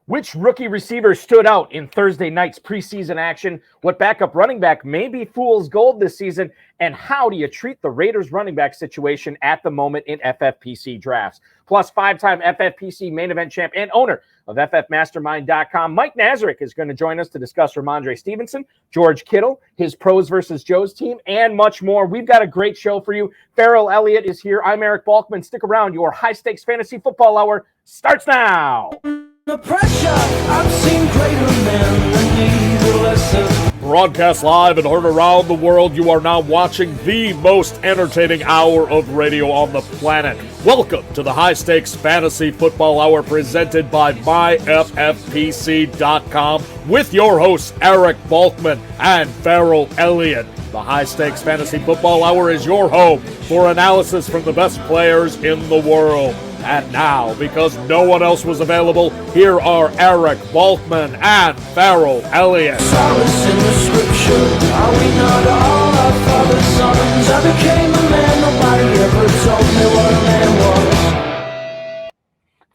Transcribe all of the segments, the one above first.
Which rookie receiver stood out in Thursday night's preseason action? What backup running back may be fool's gold this season? And how do you treat the Raiders running back situation at the moment in FFPC drafts? Plus, five-time FFPC main event champ and owner of FFMastermind.com, Mike Nazarek is going to join us to discuss Ramondre Stevenson, George Kittle, his pros versus Joe's team, and much more. We've got a great show for you. Farrell Elliott is here. I'm Eric Balkman. Stick around. Your high-stakes fantasy football hour starts now. The pressure, I've seen greater men than need a lesson. Broadcast live and heard around the world, you are now watching the most entertaining hour of radio on the planet. Welcome to the High Stakes Fantasy Football Hour presented by MyFFPC.com with your hosts Eric Balkman and Farrell Elliott. The High Stakes Fantasy Football Hour is your home for analysis from the best players in the world. And now, because no one else was available, here are Eric Balkman and Farrell Elliott. Solace in the scripture, are we not all our father's sons? I became a man, nobody ever told me what a man was.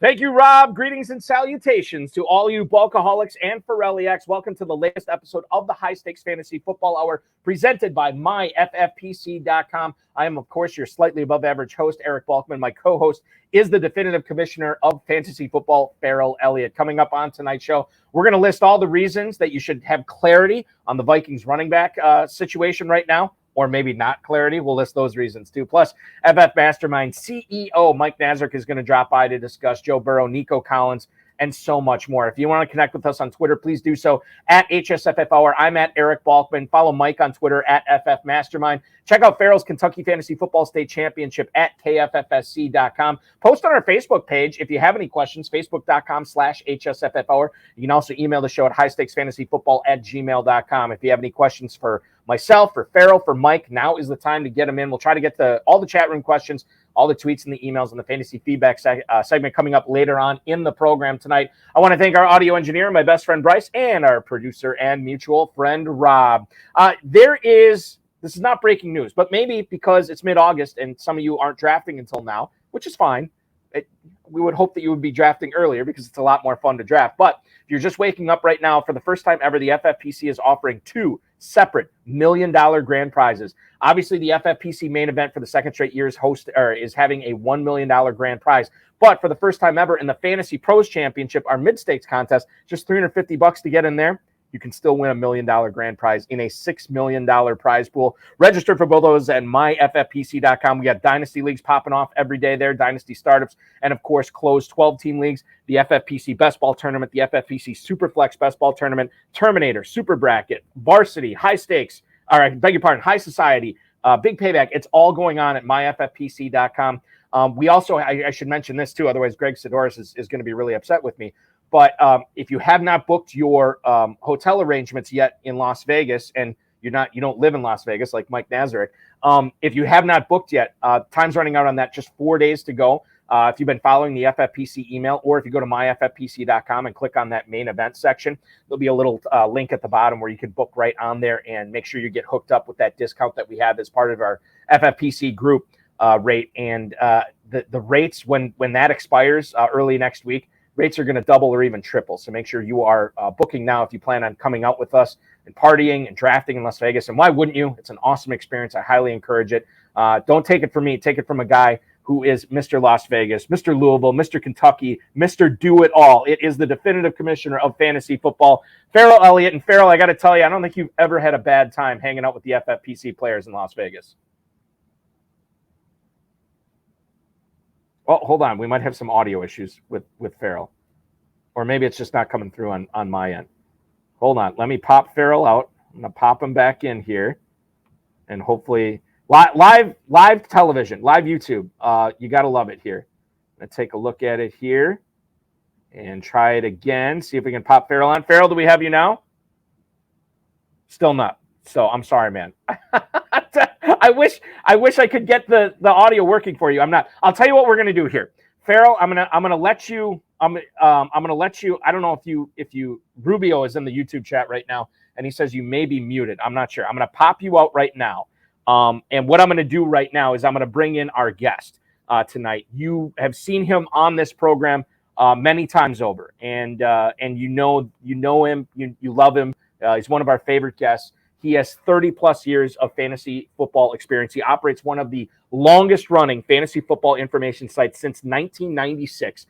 Thank you, Rob. Greetings and salutations to all you Bulkaholics and Farrelliacs. Welcome to the latest episode of the High Stakes Fantasy Football Hour presented by MyFFPC.com. I am, of course, your slightly above average host, Eric Balkman. My co-host is the definitive commissioner of fantasy football, Farrell Elliott. Coming up on tonight's show, we're going to list all the reasons that you should have clarity on the Vikings running back situation right now, or maybe not clarity. We'll list those reasons too. Plus, FF Mastermind CEO Mike Nazarek is going to drop by to discuss Joe Burrow, Nico Collins, and so much more. If you want to connect with us on Twitter, please do so at HSFF Hour. I'm at Eric Balkman. Follow Mike on Twitter at FF Mastermind. Check out Farrell's Kentucky Fantasy Football State Championship at KFFSC.com. Post on our Facebook page if you have any questions, Facebook.com/HSFF Hour. You can also email the show at highstakesfantasyfootball@gmail.com. If you have any questions for myself, for Farrell, for Mike, now is the time to get them in. We'll try to get all the chat room questions, all the tweets and the emails, and the fantasy feedback segment coming up later on in the program tonight. I want to thank our audio engineer, my best friend Bryce, and our producer and mutual friend Rob. This is not breaking news, but maybe because it's mid-August and some of you aren't drafting until now, which is fine. We would hope that you would be drafting earlier because it's a lot more fun to draft. But if you're just waking up right now, for the first time ever, the FFPC is offering two separate $1 million grand prizes. Obviously, the FFPC main event for the second straight year is having a $1 million grand prize. But for the first time ever in the Fantasy Pros Championship, our mid-stakes contest, just $350 to get in there, you can still win $1 million grand prize in a $6 million prize pool. Register for both those at myffpc.com. We got Dynasty Leagues popping off every day there, Dynasty Startups, and of course, closed 12-team leagues, the FFPC Best Ball Tournament, the FFPC Superflex Best Ball Tournament, Terminator, Super Bracket, Varsity, High Stakes, High Society, Big Payback. It's all going on at myffpc.com. We also, I should mention this too, otherwise Greg Sidoris is going to be really upset with me. But if you have not booked your hotel arrangements yet in Las Vegas, and you don't live in Las Vegas like Mike Nazarek, if you have not booked yet, time's running out on that. Just 4 days to go. If you've been following the FFPC email, or if you go to myffpc.com and click on that main event section, there'll be a little link at the bottom where you can book right on there and make sure you get hooked up with that discount that we have as part of our FFPC group rate. And the rates, when that expires early next week, rates are going to double or even triple. So make sure you are booking now if you plan on coming out with us and partying and drafting in Las Vegas. And why wouldn't you? It's an awesome experience. I highly encourage it. Don't take it from me. Take it from a guy who is Mr. Las Vegas, Mr. Louisville, Mr. Kentucky, Mr. Do-It-All. It is the definitive commissioner of fantasy football, Farrell Elliott. And Farrell, I got to tell you, I don't think you've ever had a bad time hanging out with the FFPC players in Las Vegas. Oh, hold on. We might have some audio issues with Farrell. Or maybe it's just not coming through on my end. Hold on. Let me pop Farrell out. I'm going to pop him back in here. And hopefully, live television, live YouTube. You got to love it here. I'm going to take a look at it here and try it again. See if we can pop Farrell on. Farrell, do we have you now? Still not. So I'm sorry, man. I wish I could get the audio working for you. I'm not. I'll tell you what we're gonna do here, Farrell. I'm gonna let you. I'm gonna let you. I don't know if you Rubio is in the YouTube chat right now, and he says you may be muted. I'm not sure. I'm gonna pop you out right now. And what I'm gonna do right now is I'm gonna bring in our guest tonight. You have seen him on this program many times over, and you know him, you love him. He's one of our favorite guests. He has 30 plus years of fantasy football experience. He operates one of the longest running fantasy football information sites since 1996.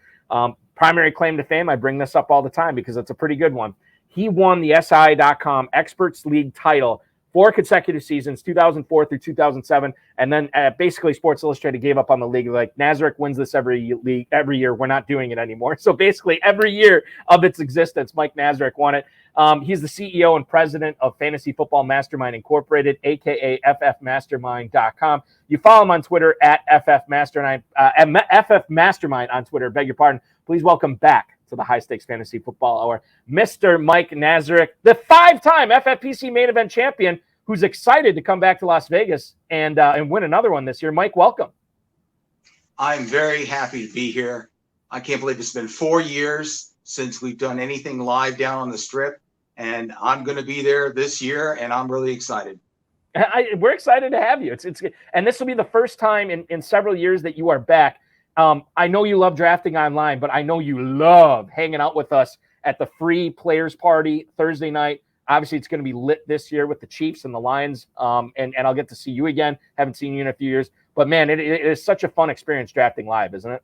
Primary claim to fame, I bring this up all the time because it's a pretty good one. He won the SI.com Experts League title 4 consecutive seasons, 2004 through 2007, and then basically Sports Illustrated gave up on the league. Like, Nazarek wins this every year. We're not doing it anymore. So basically, every year of its existence, Mike Nazarek won it. He's the CEO and president of Fantasy Football Mastermind Incorporated, aka FFmastermind.com. You follow him on Twitter at FFmastermind, FFmastermind on Twitter. Beg your pardon. Please welcome back to the High Stakes Fantasy Football Hour, Mr. Mike Nazarek, the 5-time FFPC main event champion, who's excited to come back to Las Vegas and win another one this year. Mike, welcome. I'm very happy to be here. I can't believe it's been 4 years since we've done anything live down on the Strip, and I'm going to be there this year, and I'm really excited. We're excited to have you. And this will be the first time in several years that you are back. I know you love drafting online, but I know you love hanging out with us at the free players party Thursday night. Obviously, it's going to be lit this year with the Chiefs and the Lions, and I'll get to see you again. Haven't seen you in a few years. But, man, it is such a fun experience drafting live, isn't it?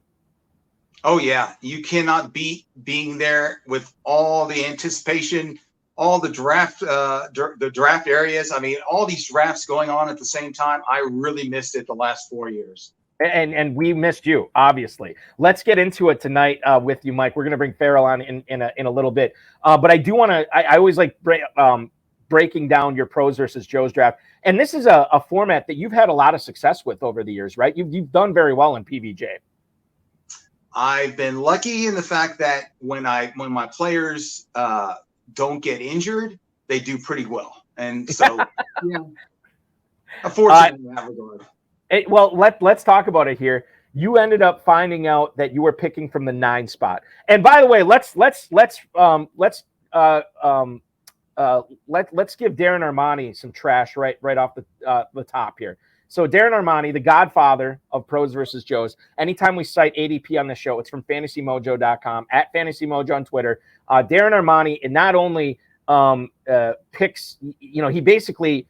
Oh, yeah. You cannot beat being there with all the anticipation, all the draft areas. I mean, all these drafts going on at the same time. I really missed it the last 4 years. And we missed you, obviously. Let's get into it tonight with you, Mike. We're going to bring Farrell on in a little bit. But I do want to – I always like breaking down your pros versus Joe's draft. And this is a format that you've had a lot of success with over the years, right? You've done very well in PVJ. I've been lucky in the fact that when my players don't get injured, they do pretty well. And so, yeah, unfortunately in that regard. Well, let's talk about it here. You ended up finding out that you were picking from the 9 spot. And by the way, let's give Darren Armani some trash right off the top here. So Darren Armani, the godfather of pros versus Joes. Anytime we cite ADP on the show, it's from FantasyMojo.com, at FantasyMojo on Twitter. Darren Armani, it not only picks, he basically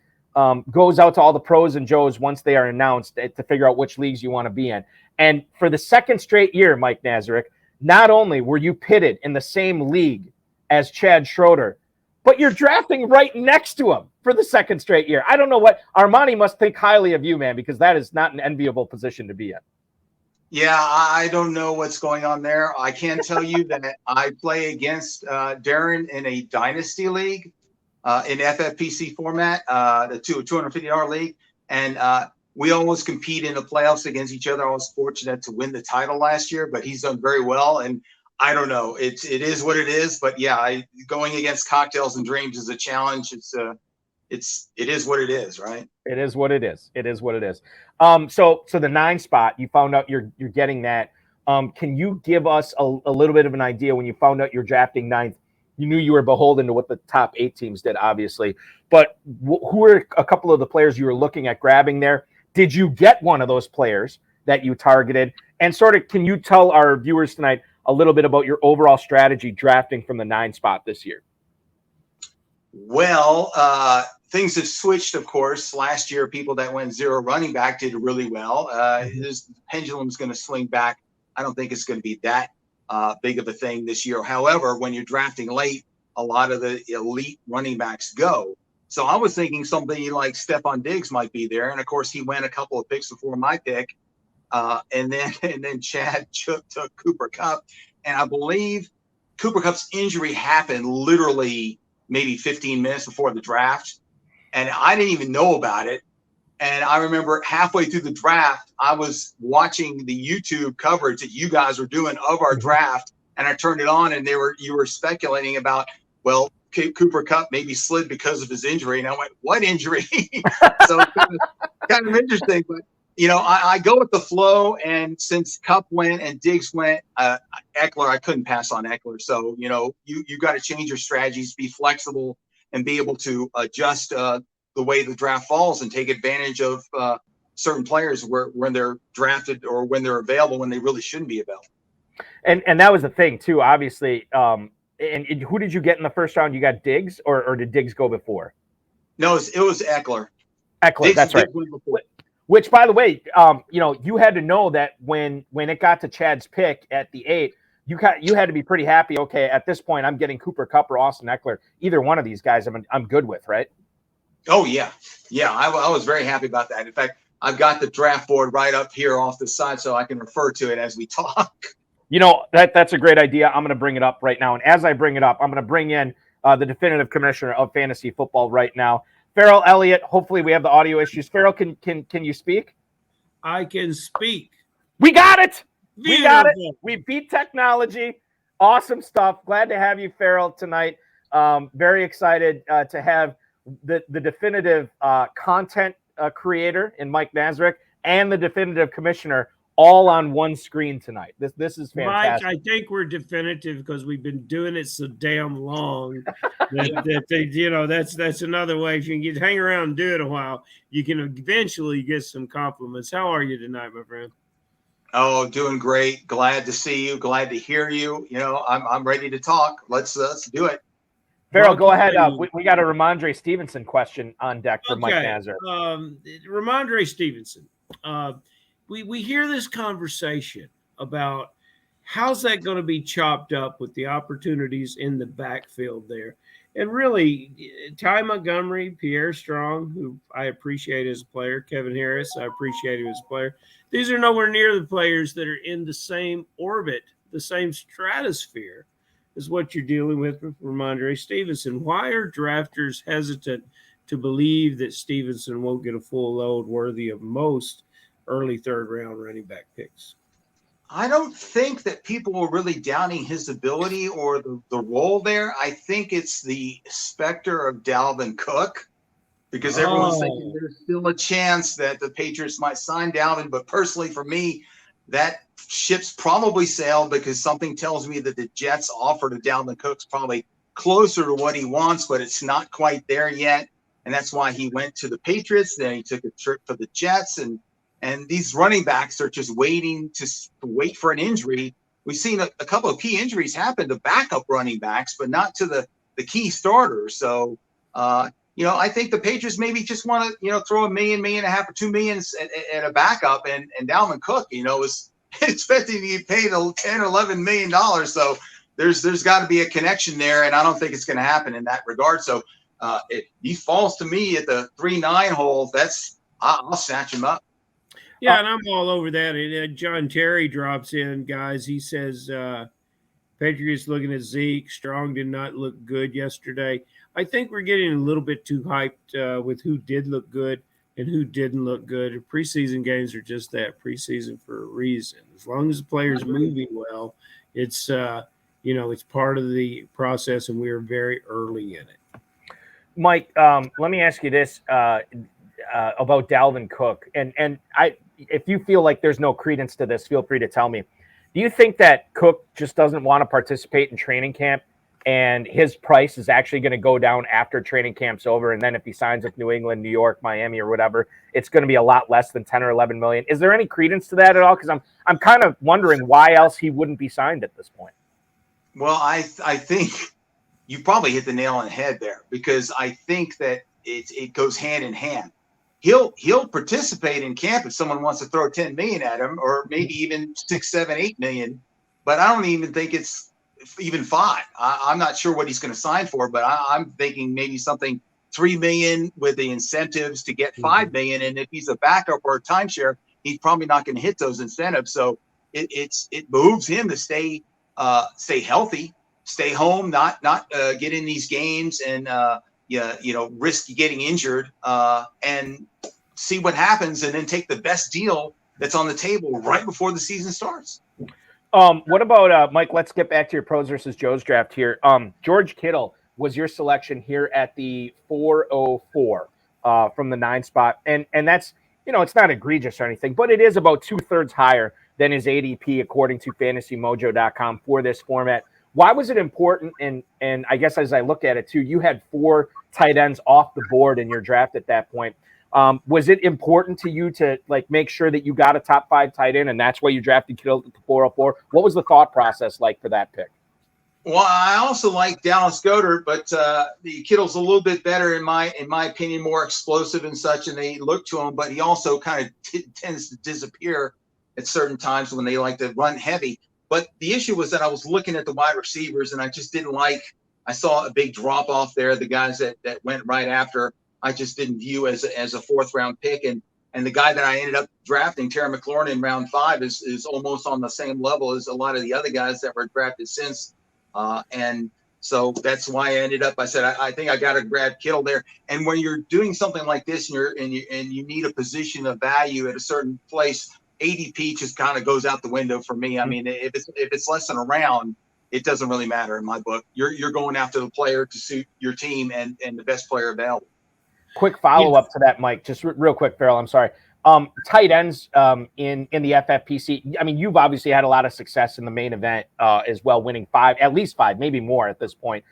goes out to all the pros and Joes once they are announced to figure out which leagues you want to be in. And for the second straight year, Mike Nazarek, not only were you pitted in the same league as Chad Schroeder, but you're drafting right next to him for the second straight year. I don't know what Armani must think highly of you, man, because that is not an enviable position to be in. Yeah, I don't know what's going on there. I can tell you that I play against Darren in a dynasty league in FFPC format, the $250 league. And we almost compete in the playoffs against each other. I was fortunate to win the title last year, but he's done very well. And I don't know. It is what it is. But yeah, going against Cocktails and Dreams is a challenge. It is what it is, right? It is what it is. It is what it is. So the 9 spot, you found out you're getting that. Can you give us a little bit of an idea when you found out you're drafting 9th? You knew you were beholden to what the top 8 teams did, obviously. But who are a couple of the players you were looking at grabbing there? Did you get one of those players that you targeted? And sort of, can you tell our viewers tonight a little bit about your overall strategy drafting from the 9 spot this year? Well, things have switched, of course. Last year, people that went 0 running back did really well. This pendulum's going to swing back. I don't think it's going to be that big of a thing this year. However, when you're drafting late, a lot of the elite running backs go. So I was thinking somebody like Stephon Diggs might be there. And of course, he went a couple of picks before my pick. And then Chad took Cooper Kupp. And I believe Cooper Kupp's injury happened literally maybe 15 minutes before the draft. And I didn't even know about it. And I remember halfway through the draft, I was watching the YouTube coverage that you guys were doing of our draft. And I turned it on and you were speculating about, well, Cooper Kupp maybe slid because of his injury. And I went, what injury? So kind of interesting. But, I go with the flow. And since Kupp went and Diggs went, Eckler, I couldn't pass on Eckler. So, you got to change your strategies, be flexible, and be able to adjust the way the draft falls and take advantage of certain players when they're drafted or when they're available when they really shouldn't be available. And that was the thing too, obviously. And who did you get in the first round? You got Diggs, or did Diggs go before? No, it was Eckler. Eckler, that's right. Which, by the way, you had to know that when it got to Chad's pick at the 8, you had to be pretty happy. Okay, at this point, I'm getting Cooper Kupp or Austin Eckler. Either one of these guys, I'm good with, right? Oh yeah. I was very happy about that. In fact, I've got the draft board right up here off the side, so I can refer to it as we talk. That's a great idea. I'm going to bring it up right now. And as I bring it up, I'm going to bring in the definitive commissioner of fantasy football right now, Farrell Elliott. Hopefully we have the audio issues. Farrell, can you speak? I can speak. We got it. Beautiful. We got it. We beat technology. Awesome stuff. Glad to have you, Farrell, tonight. Very excited to have the definitive content creator in Mike Nazarek and the definitive commissioner all on one screen tonight. This is fantastic. Mike, I think we're definitive because we've been doing it so damn long that's another way. If you can hang around and do it a while, you can eventually get some compliments. How are you tonight, my friend? Oh, doing great. Glad to see you. Glad to hear you. I'm ready to talk. Let's do it. Farrell, go ahead. We got a Ramondre Stevenson question on deck for Mike Nazarek. Ramondre Stevenson. We hear this conversation about how's that going to be chopped up with the opportunities in the backfield there. And really, Ty Montgomery, Pierre Strong, who I appreciate as a player, Kevin Harris, I appreciate him as a player. These are nowhere near the players that are in the same orbit, the same stratosphere as what you're dealing with Ramondre Stevenson. Why are drafters hesitant to believe that Stevenson won't get a full load worthy of most early third-round running back picks? I don't think that people are really doubting his ability or the role there. I think it's the specter of Dalvin Cook, because everyone's thinking there's still a chance that the Patriots might sign Dalvin. But personally, for me, that ship's probably sailed, because something tells me that the Jets' offer to Dalvin Cook's probably closer to what he wants, but it's not quite there yet. And that's why he went to the Patriots. Then he took a trip for the Jets. And these running backs are just waiting to wait for an injury. We've seen a couple of key injuries happen to backup running backs, but not to the key starters. So, I think the Patriots maybe just want to, throw $1 million, $1.5 million, or $2 million at a backup. And Dalvin Cook, is expecting to get paid $10 or $11 million. So there's got to be a connection there. And I don't think it's going to happen in that regard. So if he falls to me at the 3-9 hole, I'll snatch him up. Yeah, and I'm all over that. And John Terry drops in, guys. He says, Patriots looking at Zeke. Strong did not look good yesterday. I think we're getting a little bit too hyped with who did look good and who didn't look good. Preseason games are just that, preseason for a reason. As long as the player's moving well, it's part of the process, and we are very early in it. Mike, let me ask you this about Dalvin Cook. And if you feel like there's no credence to this, feel free to tell me. Do you think that Cook just doesn't want to participate in training camp, and his price is actually going to go down after training camp's over? And then if he signs with New England, New York, Miami, or whatever, it's going to be a lot less than 10 or 11 million. Is there any credence to that at all? Because I'm kind of wondering why else he wouldn't be signed at this point. Well, I think you probably hit the nail on the head there, because I think that it goes hand in hand. He'll participate in camp if someone wants to throw 10 million at him, or maybe even 6, 7, 8 million. But I don't even think it's even 5. I'm not sure what he's going to sign for, but I'm thinking maybe something 3 million with the incentives to get 5 million. And if he's a backup or a timeshare, he's probably not going to hit those incentives. So it behooves him to stay healthy, stay home, not get in these games and risk getting injured, and see what happens, and then take the best deal that's on the table right before the season starts. What about Mike? Let's get back to your pros versus Joe's draft here. George Kittle was your selection here at the 404 from the 9 spot, and that's it's not egregious or anything, but it is about 2/3 higher than his ADP according to FantasyMojo.com for this format. Why was it important? And I guess as I look at it too, you had 4 tight ends off the board in your draft at that point. Was it important to you to make sure that you got a top 5 tight end, and that's why you drafted Kittle at the 404? What was the thought process like for that pick? Well, I also like Dallas Goedert, but the Kittle's a little bit better in my opinion, more explosive and such, and they look to him. But he also kind of tends to disappear at certain times when they like to run heavy. But the issue was that I was looking at the wide receivers, and I just didn't like. I saw a big drop off there. The guys that went right after, I just didn't view as a 4th round pick, and the guy that I ended up drafting, Terry McLaurin, in round 5 is almost on the same level as a lot of the other guys that were drafted since. And so that's why I ended up. I said I think I got to grab Kittle there. And when you're doing something like this, and you need a position of value at a certain place, ADP just kind of goes out the window for me. I mean, if it's less than a round, it doesn't really matter in my book. You're going after the player to suit your team and the best player available. Quick follow-up to that, Mike, just real quick, Farrell, I'm sorry. Tight ends in the FFPC, I mean, you've obviously had a lot of success in the main event as well, winning at least five, maybe more at this point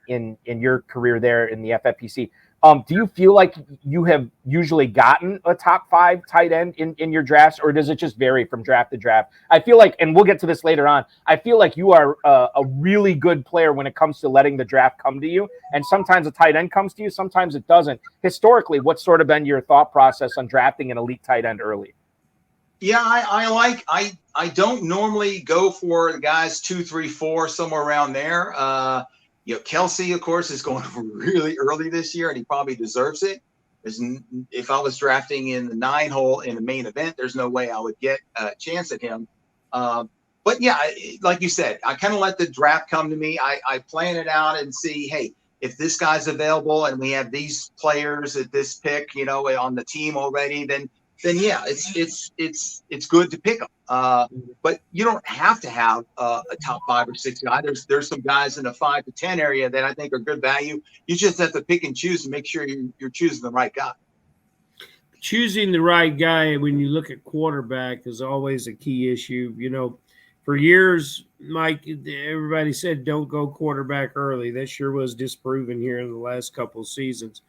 in your career there in the FFPC. Do you feel like you have usually gotten a top 5 tight end in your drafts, or does it just vary from draft to draft? I feel like, and we'll get to this later on, I feel like you are a really good player when it comes to letting the draft come to you. And sometimes a tight end comes to you, sometimes it doesn't. Historically, what's sort of been your thought process on drafting an elite tight end early? Yeah, I don't normally go for the guys 2, 3, 4, somewhere around there. Kelsey, of course, is going really early this year, and he probably deserves it. If I was drafting in the 9 hole in the main event, there's no way I would get a chance at him. But yeah, like you said, I kind of let the draft come to me. I plan it out and see, hey, if this guy's available and we have these players at this pick, on the team already, then yeah, it's good to pick them. But you don't have to have a top 5 or 6 guy. There's some guys in the 5 to 10 area that I think are good value. You just have to pick and choose and make sure you're choosing the right guy. Choosing the right guy when you look at quarterback is always a key issue. For years, Mike, everybody said don't go quarterback early. That sure was disproven here in the last couple of seasons.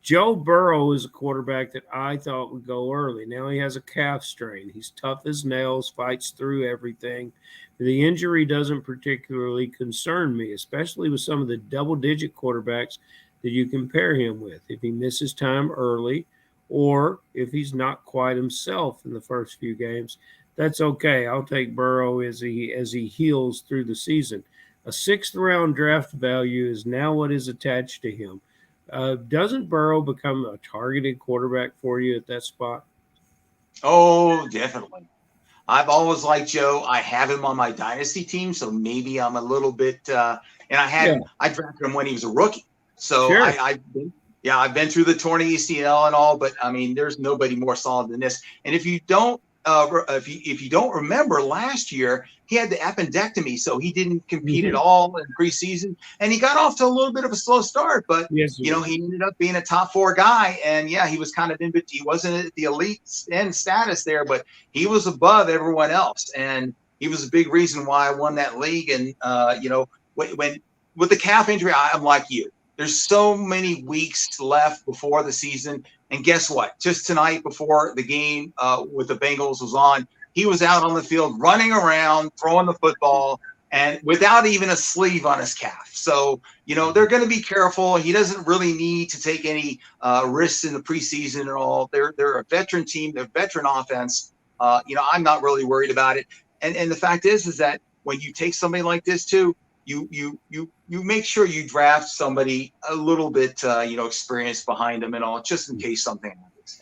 Joe Burrow is a quarterback that I thought would go early. Now he has a calf strain. He's tough as nails, fights through everything. The injury doesn't particularly concern me, especially with some of the double-digit quarterbacks that you compare him with. If he misses time early or if he's not quite himself in the first few games, that's okay. I'll take Burrow as he heals through the season. A 6th-round draft value is now what is attached to him. Doesn't Burrow become a targeted quarterback for you at that spot? Oh, definitely. I've always liked Joe. I have him on my dynasty team, so maybe I'm a little bit and I drafted him when he was a rookie. So sure. I've been through the torn ACL and all, but I mean, there's nobody more solid than this. And if you don't remember, last year he had the appendectomy, so he didn't compete at all in preseason, and he got off to a little bit of a slow start. But he ended up being a top 4 guy, and yeah, he was kind of he wasn't at the elite end status there, but he was above everyone else, and he was a big reason why I won that league. And when with the calf injury, I'm like you. There's so many weeks left before the season. And guess what? Just tonight before the game with the Bengals was on, he was out on the field running around, throwing the football, and without even a sleeve on his calf. So, they're going to be careful. He doesn't really need to take any risks in the preseason at all. They're a veteran team. They're a veteran offense. I'm not really worried about it. And the fact is that when you take somebody like this too, you make sure you draft somebody a little bit, experienced behind them and all, just in case something happens.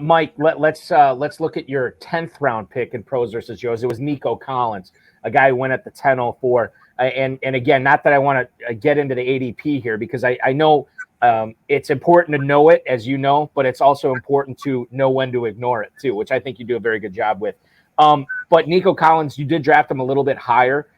Mike, let's look at your 10th round pick in pros versus yours. It was Nico Collins, a guy who went at the 10:04. And again, not that I want to get into the ADP here, because I know it's important to know it, as you know, but it's also important to know when to ignore it too, which I think you do a very good job with. But Nico Collins, you did draft him a little bit higher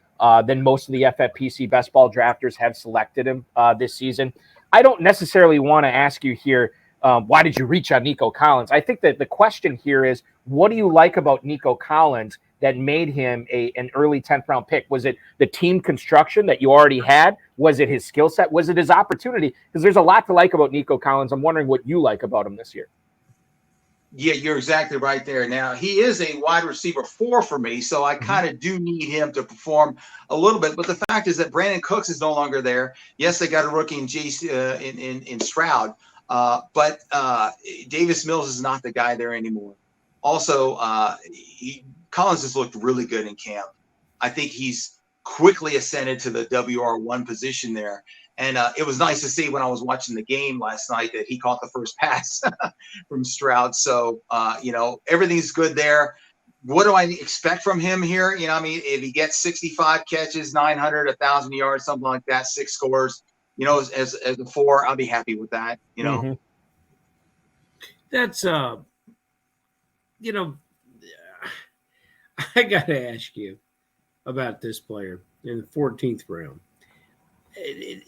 than most of the FFPC best ball drafters have selected him this season. I don't necessarily want to ask you here, why did you reach on Nico Collins? I think that the question here is, what do you like about Nico Collins that made him an early 10th round pick? Was it the team construction that you already had? Was it his skill set? Was it his opportunity? Because there's a lot to like about Nico Collins. I'm wondering what you like about him this year. Yeah, you're exactly right there. Now, he is a wide receiver 4 for me, so I kind of do need him to perform a little bit. But the fact is that Brandon Cooks is no longer there. Yes, they got a rookie in Stroud, but Davis Mills is not the guy there anymore. Also, Collins has looked really good in camp. I think he's quickly ascended to the WR1 position there. And it was nice to see when I was watching the game last night that he caught the first pass from Stroud. So, everything's good there. What do I expect from him here? If he gets 65 catches, 900, 1,000 yards, something like that, 6 scores, as a 4, I'll be happy with that, Mm-hmm. That's, I got to ask you about this player in the 14th round.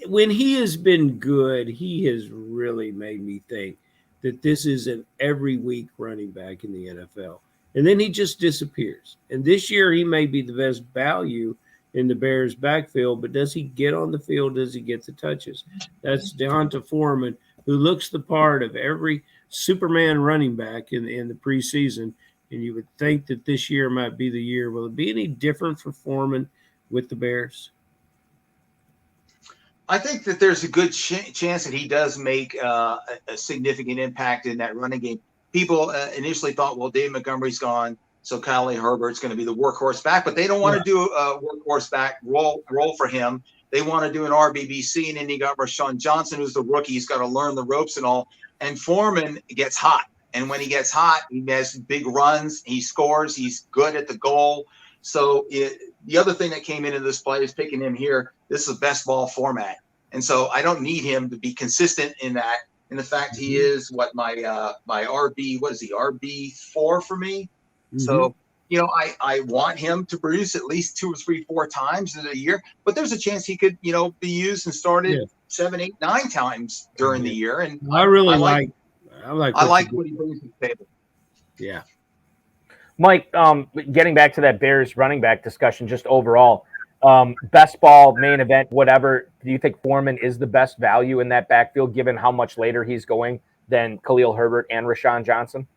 When he has been good, he has really made me think that this is an every week running back in the NFL. And then he just disappears. And this year he may be the best value in the Bears backfield, but does he get on the field? Does he get the touches? That's Deonta Foreman, who looks the part of every Superman running back in the preseason. And you would think that this year might be the year. Will it be any different for Foreman with the Bears? I think that there's a good chance that he does make a significant impact in that running game. People initially thought, well, Dave Montgomery's gone, so Kyle Herbert's going to be the workhorse back, but they don't want to do a workhorse back role for him. They want to do an RBBC, and then you got Rashawn Johnson, who's the rookie. He's got to learn the ropes and all. And Foreman gets hot, and when he gets hot, he has big runs. He scores. He's good at the goal. So the other thing that came into this play is picking him here. This is a best ball format. And so I don't need him to be consistent in that. And the fact he is my RB, what is he, RB4 for me? Mm-hmm. So, I want him to produce at least 2 or 3, 4 times in a year, but there's a chance he could, be used and started 7, 8, 9 times during the year. And I like what he brings to the table. Yeah. Mike, getting back to that Bears running back discussion, just overall, best ball, main event, whatever, do you think Foreman is the best value in that backfield, given how much later he's going than Khalil Herbert and Rashawn Johnson?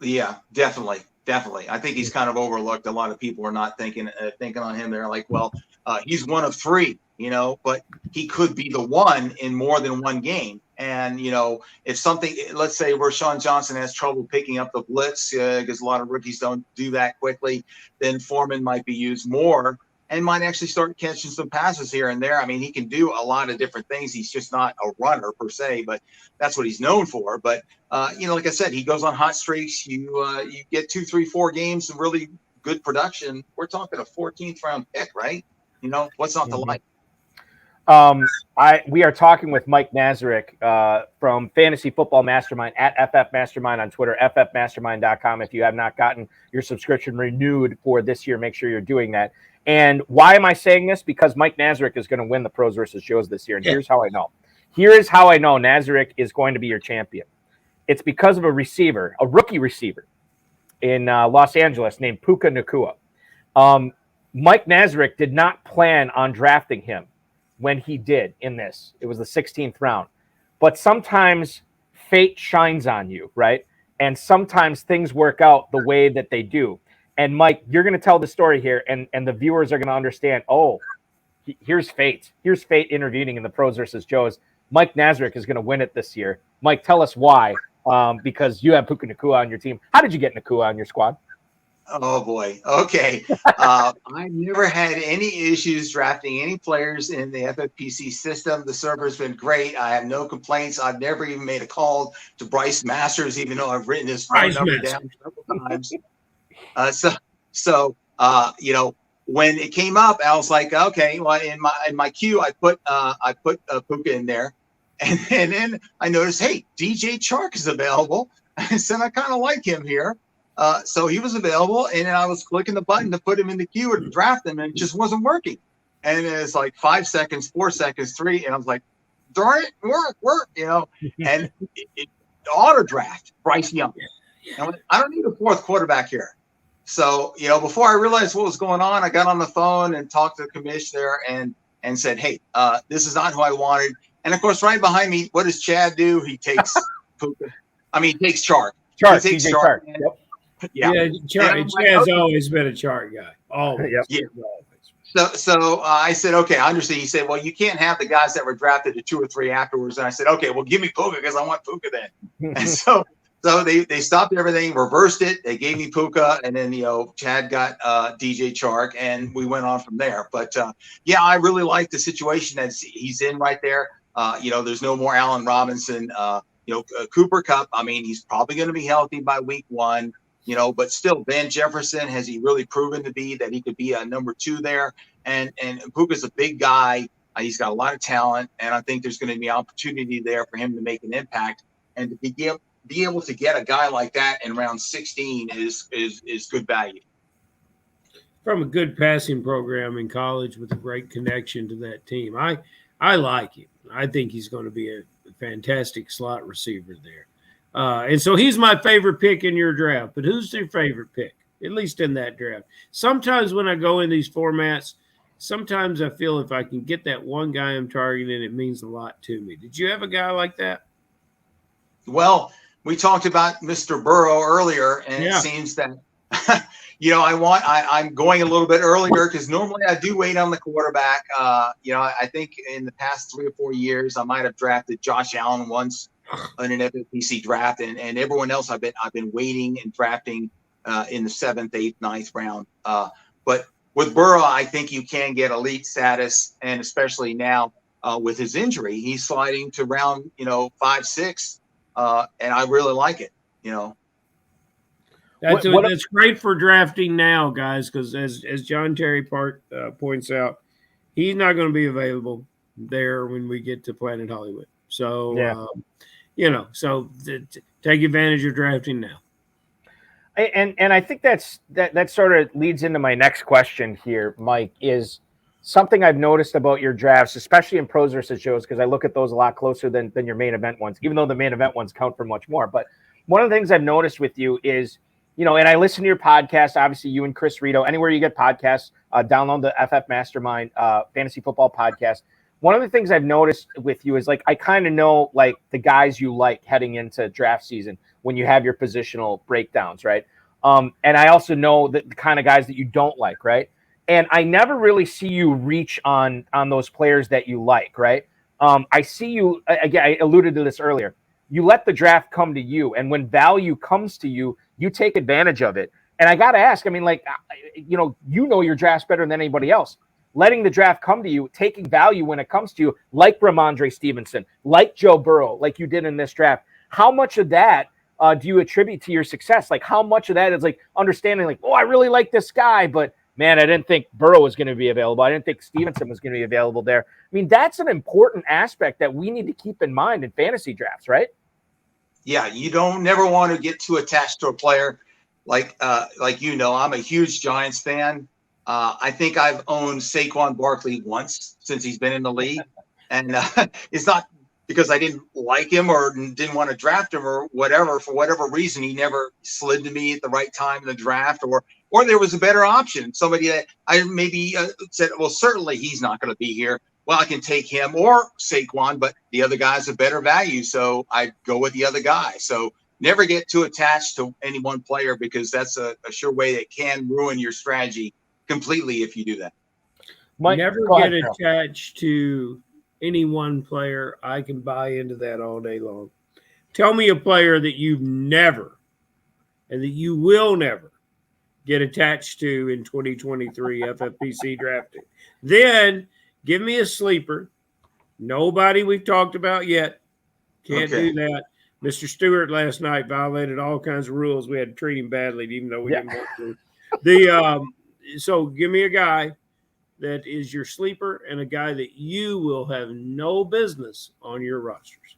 Yeah, definitely. I think he's kind of overlooked. A lot of people are not thinking on him. They're like, well, he's one of 3, but he could be the one in more than one game. And, if something, let's say Rashawn Johnson has trouble picking up the blitz because a lot of rookies don't do that quickly, then Foreman might be used more and might actually start catching some passes here and there. I mean, he can do a lot of different things. He's just not a runner per se, but that's what he's known for. But, like I said, he goes on hot streaks. You get 2, 3, 4 games of really good production. We're talking a 14th round pick, right? What's not to like? We are talking with Mike Nazarek from Fantasy Football Mastermind at FF Mastermind on Twitter, ffmastermind.com. If you have not gotten your subscription renewed for this year, make sure you're doing that. And why am I saying this? Because Mike Nazarek is going to win the Pros versus Joes this year. And here's how I know. Here's how I know Nazarek is going to be your champion. It's because of a rookie receiver in Los Angeles named Puka Nacua. Mike Nazarek did not plan on drafting him when he did in this. It was the 16th round. But sometimes fate shines on you, right? And sometimes things work out the way that they do. And Mike, you're going to tell the story here, and the viewers are going to understand, here's fate. Here's fate intervening in the Pros versus Joes. Mike Nazarek is going to win it this year. Mike, tell us why, because you have Puka Nacua on your team. How did you get Nacua on your squad? Oh, boy. Okay. I've never had any issues drafting any players in the FFPC system. The server's been great. I have no complaints. I've never even made a call to Bryce Masters, even though I've written his phone number down several times. When it came up, I was like, okay, well, in my queue, I put Puka in there, and then I noticed, hey, DJ Chark is available. I said, I kind of like him here. So he was available, and then I was clicking the button to put him in the queue or to draft him, and it just wasn't working. And it's like 5 seconds, 4 seconds, 3, and I was like, darn it, work, and it auto draft Bryce Young. And I don't need a 4th quarterback here. So, before I realized what was going on, I got on the phone and talked to the commissioner and said, hey, this is not who I wanted. And of course, right behind me, what does Chad do? He takes Puka. He takes Chark. Chark, He takes TJ Chark. Yep. Yeah, And Chad's always been a chart guy. Always. Yep. Yeah. So I said, okay, I understand. He said, well, you can't have the guys that were drafted to 2 or 3 afterwards. And I said, okay, well, give me Puka because I want Puka then. And so they stopped everything, reversed it. They gave me Puka, and then Chad got DJ Chark, and we went on from there. But I really like the situation that he's in right there. There's no more Allen Robinson. Cooper Kupp. He's probably going to be healthy by week 1. But still, Van Jefferson, has he really proven to be that he could be a number 2 there? And Puka's a big guy. He's got a lot of talent, and I think there's going to be opportunity there for him to make an impact. And to be able to get a guy like that in round 16 is good value. From a good passing program in college with a great connection to that team. I like him. I think he's going to be a fantastic slot receiver there. And so he's my favorite pick in your draft. But who's your favorite pick, at least in that draft? Sometimes when I go in these formats, sometimes I feel if I can get that one guy I'm targeting, it means a lot to me. Did you have a guy like that? Well, we talked about Mr. Burrow earlier, and It seems that I'm going a little bit earlier because normally I do wait on the quarterback. I think in the past 3 or 4 years I might have drafted Josh Allen once in an FFPC draft, and everyone else I've been waiting and drafting in the 7th, 8th, 9th round. But with Burrow, I think you can get elite status, and especially now with his injury, he's sliding to round 5, 6, and I really like it. That's great for drafting now, guys, because as John Terry points out, he's not going to be available there when we get to Planet Hollywood. So, take advantage of drafting now. And I think that sort of leads into my next question here, Mike, is something I've noticed about your drafts, especially in pros versus shows, because I look at those a lot closer than your main event ones, even though the main event ones count for much more. But one of the things I've noticed with you is, and I listen to your podcast, obviously you and Chris Rito, anywhere you get podcasts, download the FF Mastermind Fantasy Football Podcast. One of the things I've noticed with you is I kind of know the guys you like heading into draft season when you have your positional breakdowns, right? And I also know the kind of guys that you don't like, right? And I never really see you reach on those players that you like, right? I see you, again, I alluded to this earlier. You let the draft come to you, and when value comes to you, you take advantage of it. And I got to ask, you know your drafts better than anybody else. Letting the draft come to you, taking value when it comes to you, like Ramondre Stevenson, like Joe Burrow, like you did in this draft. How much of that do you attribute to your success? How much of that is understanding, I really like this guy, but man, I didn't think Burrow was going to be available. I didn't think Stevenson was going to be available there. That's an important aspect that we need to keep in mind in fantasy drafts, right? Yeah, you don't never want to get too attached to a player. I'm a huge Giants fan. I think I've owned Saquon Barkley once since he's been in the league. And it's not because I didn't like him or didn't want to draft him or whatever. For whatever reason, he never slid to me at the right time in the draft, or there was a better option. Somebody that I maybe said, well, certainly he's not going to be here. Well, I can take him or Saquon, but the other guy's a better value. So I go with the other guy. So never get too attached to any one player, because that's a sure way that can ruin your strategy completely if you do that. Mike, never get attached to any one player. I can buy into that all day long. Tell me a player that you've never and that you will never get attached to in 2023 FFPC drafting. Then give me a sleeper. Nobody we've talked about yet. Can't do that. Mr. Stewart last night violated all kinds of rules. We had to treat him badly, even though we didn't want to. So give me a guy that is your sleeper and a guy that you will have no business on your rosters.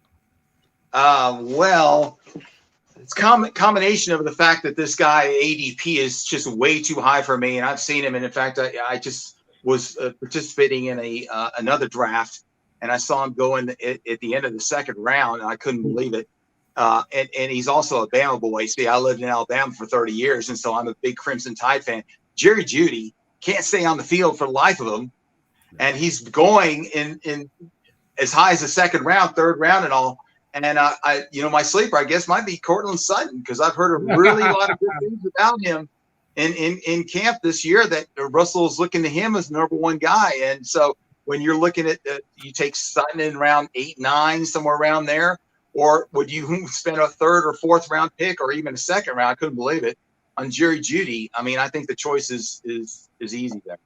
Well, it's combination of the fact that this guy ADP is just way too high for me, and I've seen him. And in fact, I just was participating in another draft, and I saw him go in at the end of the second round, and I couldn't believe it. and he's also a Bama boy. See, I lived in Alabama for 30 years, and so I'm a big Crimson Tide fan. Jerry Jeudy can't stay on the field for the life of him, and he's going in as high as the second round, third round, and all. And my sleeper, I guess, might be Cortland Sutton, because I've heard a lot of good things about him in camp this year, that Russell is looking to him as the number one guy. And so when you're looking at you take Sutton in round 8, 9, somewhere around there, or would you spend a third or fourth round pick, or even a second round? I couldn't believe it, on Jerry Jeudy. I mean, I think the choice is easy there.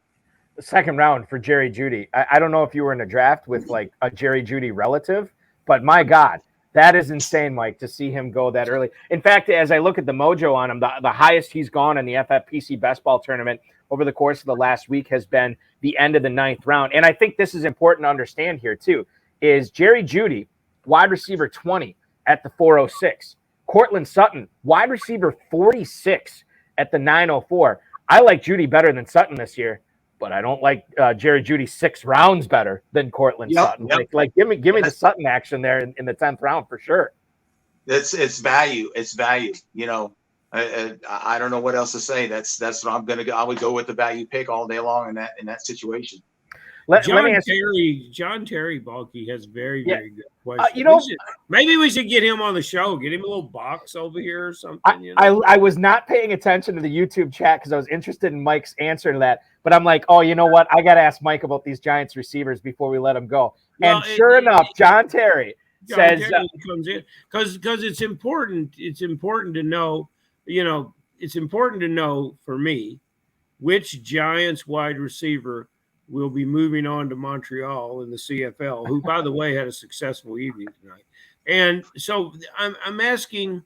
The second round for Jerry Jeudy. I don't know if you were in a draft with like a Jerry Jeudy relative, but my God, that is insane, Mike, to see him go that early. In fact, as I look at the mojo on him, the highest he's gone in the FFPC best ball tournament over the course of the last week has been the end of the 9th round. And I think this is important to understand here too, is Jerry Jeudy, wide receiver 20 at the 406. Cortland Sutton, wide receiver 46 at the 904. I like Jeudy better than Sutton this year, but I don't like Jerry Jeudy 6 rounds better than Cortland Sutton. Yep. Like give me the Sutton action there in the 10th round for sure. It's value. It's value. You know, I don't know what else to say. That's what I'm gonna go. I would go with the value pick all day long in that situation. John Terry Balky has very good questions. Maybe we should get him on the show. Get him a little box over here or something. I was not paying attention to the YouTube chat because I was interested in Mike's answer to that. But I'm like, oh, you know what? I got to ask Mike about these Giants receivers before we let him go. Well, and sure enough, John Terry says comes in because it's important. It's important to know. It's important to know for me which Giants wide receiver will be moving on to Montreal in the CFL, who, by the way, had a successful evening tonight. And so I'm asking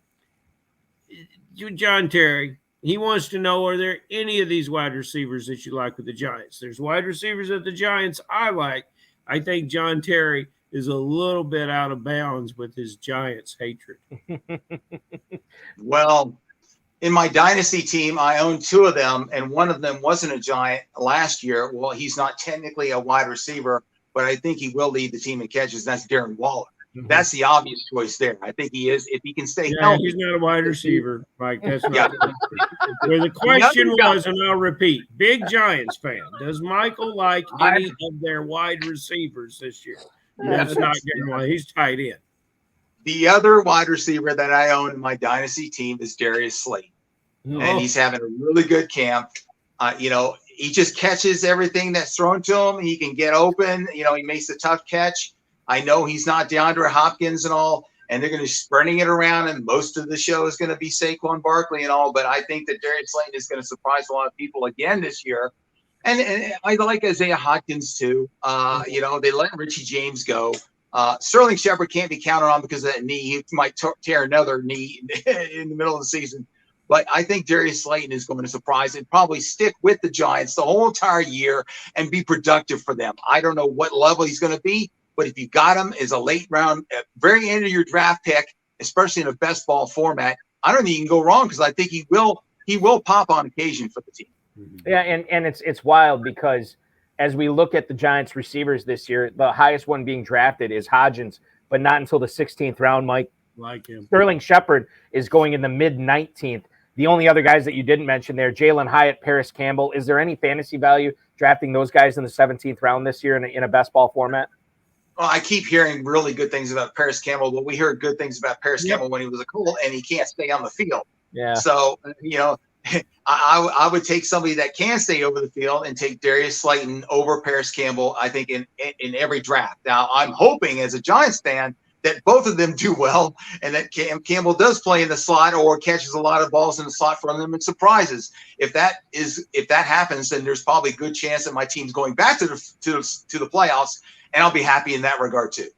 John Terry, he wants to know, are there any of these wide receivers that you like with the Giants? There's wide receivers at the Giants I like. I think John Terry is a little bit out of bounds with his Giants hatred. Well, in my dynasty team, I own 2 of them, and one of them wasn't a Giant last year. Well, he's not technically a wide receiver, but I think he will lead the team in catches. That's Darren Waller. Mm-hmm. That's the obvious choice there. I think he is, if he can stay healthy. He's not a wide receiver, Mike. That's not. Where the question was, and I'll repeat, big Giants fan, does Michael like any of their wide receivers this year? That's not getting one. He's tight end. The other wide receiver that I own in my dynasty team is Darius Slayton. And he's having a really good camp. He just catches everything that's thrown to him. He can get open. He makes a tough catch. I know he's not DeAndre Hopkins and all, and they're going to be spreading it around, and most of the show is going to be Saquon Barkley and all, but I think that Darius Slayton is going to surprise a lot of people again this year. And I like Isaiah Hodgins too. They let Richie James go. Sterling Shepard can't be counted on because of that knee. He might tear another knee in the middle of the season. But I think Darius Slayton is going to surprise and probably stick with the Giants the whole entire year and be productive for them. I don't know what level he's going to be, but if you got him as a late round, at very end of your draft pick, especially in a best ball format, I don't think you can go wrong, because I think he will pop on occasion for the team. Yeah, and it's wild because as we look at the Giants receivers this year, the highest one being drafted is Hodgins, but not until the 16th round, Mike. Like him. Sterling Shepard is going in the mid-19th. The only other guys that you didn't mention there, Jalen Hyatt, Paris Campbell. Is there any fantasy value drafting those guys in the 17th round this year in a best ball format? Well, I keep hearing really good things about Paris Campbell, but we heard good things about Paris Campbell when he was a Colt, and he can't stay on the field. Yeah. So, I would take somebody that can stay over the field and take Darius Slayton over Paris Campbell, I think, in every draft. Now, I'm hoping as a Giants fan that both of them do well, and that Campbell does play in the slot or catches a lot of balls in the slot from them and surprises. If that happens, then there's probably a good chance that my team's going back to the playoffs, and I'll be happy in that regard too.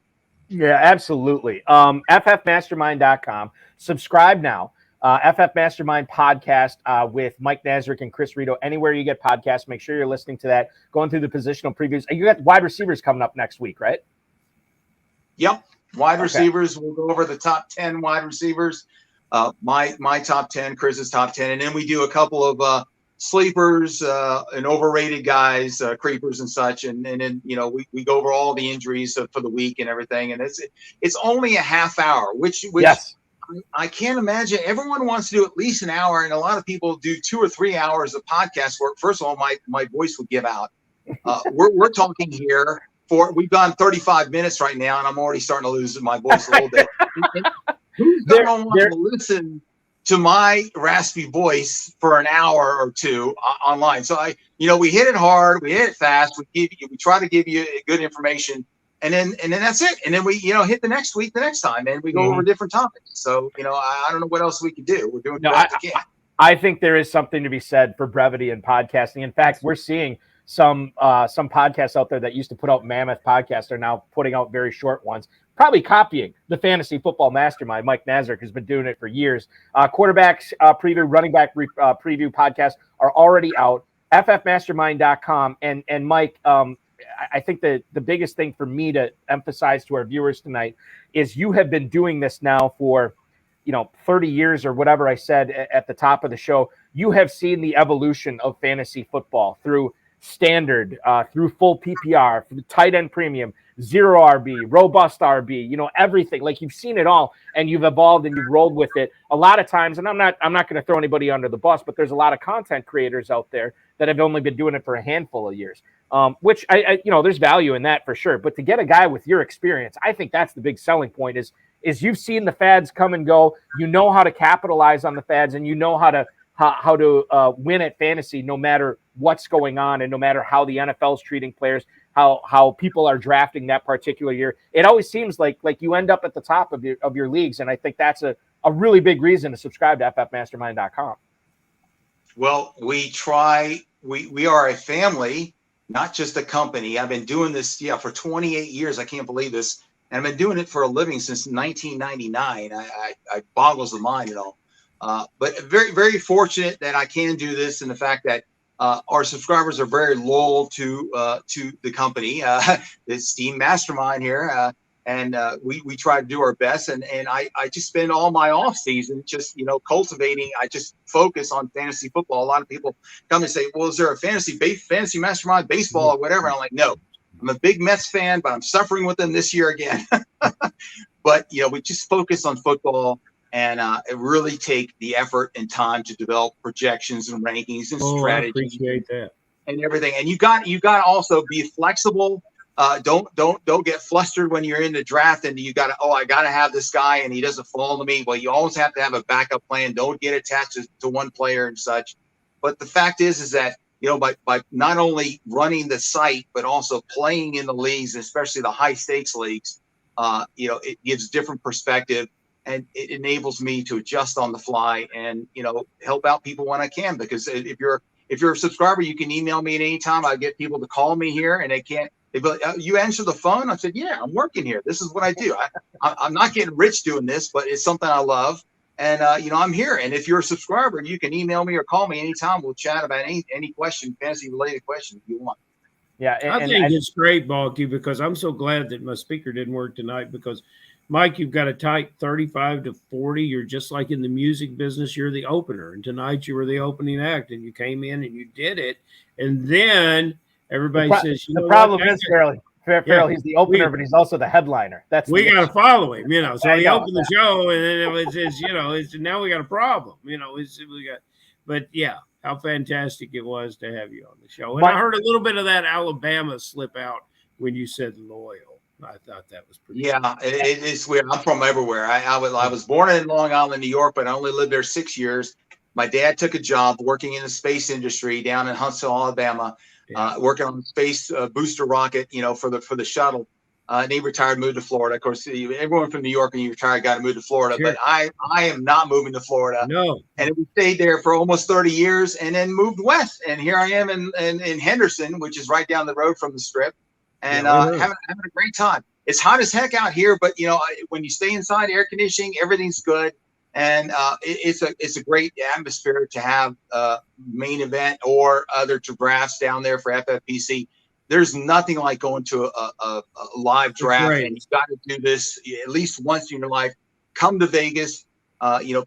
Yeah, absolutely. FFmastermind.com. Subscribe now. FF Mastermind podcast with Mike Nazarek and Chris Rito. Anywhere you get podcasts, make sure you're listening to that. Going through the positional previews. You got wide receivers coming up next week, right? Yep. Wide receivers. We'll go over the top 10 wide receivers. My top 10, Chris's top 10. And then we do a couple of sleepers and overrated guys, creepers and such. And then, we go over all the injuries for the week and everything. And it's only a half hour, which yes. I can't imagine. Everyone wants to do at least an hour, and a lot of people do 2 or 3 hours of podcast work. First of all, my voice would give out. We're talking here we've gone 35 minutes right now, and I'm already starting to lose my voice a little bit. Who's going to want to listen to my raspy voice for an hour or two online? So we hit it hard, we hit it fast, we try to give you good information, and then that's it. And then we hit the next week, the next time, and we go over different topics. So I don't know what else we could do. We're doing the best we can. I think there is something to be said for brevity in podcasting. In fact, we're seeing some podcasts out there that used to put out mammoth podcasts are now putting out very short ones, probably copying the Fantasy Football Mastermind. Mike Nazarek has been doing it for years. Quarterbacks preview, running back preview podcasts are already out. FFmastermind.com. And Mike, I think the biggest thing for me to emphasize to our viewers tonight is you have been doing this now for 30 years or whatever I said at the top of the show. You have seen the evolution of fantasy football through standard, through full PPR, through tight end premium, zero RB, robust RB, everything. Like, you've seen it all, and you've evolved and you've rolled with it. A lot of times, and I'm not going to throw anybody under the bus, but there's a lot of content creators out there that have only been doing it for a handful of years, which there's value in that for sure. But to get a guy with your experience, I think that's the big selling point is you've seen the fads come and go. You know how to capitalize on the fads, and you know how to win at fantasy no matter what's going on and no matter how the NFL is treating players, how people are drafting that particular year. It always seems like you end up at the top of your leagues, and I think that's a really big reason to subscribe to ffmastermind.com. Well, we are a family, not just a company. I've been doing this for 28 years. I can't believe this. And I've been doing it for a living since 1999. I boggles the mind, but very, very fortunate that I can do this, and the fact that our subscribers are very loyal to the company, this Team Mastermind here, and we try to do our best. And I just spend all my off season just cultivating. I just focus on fantasy football. A lot of people come and say, "Well, is there a fantasy Mastermind baseball or whatever?" And I'm like, no. I'm a big Mets fan, but I'm suffering with them this year again. But we just focus on football, and really take the effort and time to develop projections and rankings and strategies. I appreciate that. And everything. And you got to also be flexible. Don't get flustered when you're in the draft and I got to have this guy and he doesn't fall to me. Well, you always have to have a backup plan. Don't get attached to one player and such. But the fact is that by not only running the site, but also playing in the leagues, especially the high stakes leagues, it gives different perspective, and it enables me to adjust on the fly and, help out people when I can. Because if you're a subscriber, you can email me at any time. I get people to call me here, and they be like, "You answer the phone?" I said, "Yeah, I'm working here. This is what I do. I'm not getting rich doing this, but it's something I love. And, I'm here. And if you're a subscriber, you can email me or call me anytime. We'll chat about any question, fantasy-related question if you want." Yeah, I think it's great, Balky, because I'm so glad that my speaker didn't work tonight because, Mike, you've got a tight 35 to 40. You're just like in the music business. You're the opener. And tonight you were the opening act, and you came in and you did it. And then everybody says, the problem is, Farrell, he's the opener, but he's also the headliner. We got to follow him, So he opened the show, and then now we got a problem, But yeah, how fantastic it was to have you on the show. And I heard a little bit of that Alabama slip out when you said loyal. I thought that was pretty. Yeah, it's weird. I'm from everywhere. I was born in Long Island, New York, but I only lived there 6 years. My dad took a job working in the space industry down in Huntsville, Alabama. Working on the space booster rocket, for the shuttle. And he retired, moved to Florida. Of course, everyone from New York, when you retire, got to move to Florida. Sure. But I am not moving to Florida. No. And we stayed there for almost 30 years, and then moved west. And here I am in Henderson, which is right down the road from the Strip, and having a great time. It's hot as heck out here, but when you stay inside, air conditioning, everything's good. And it's a great atmosphere to have main event or other drafts down there for FFPC. There's nothing like going to a live draft, and you've got to do this at least once in your life. Come to Vegas,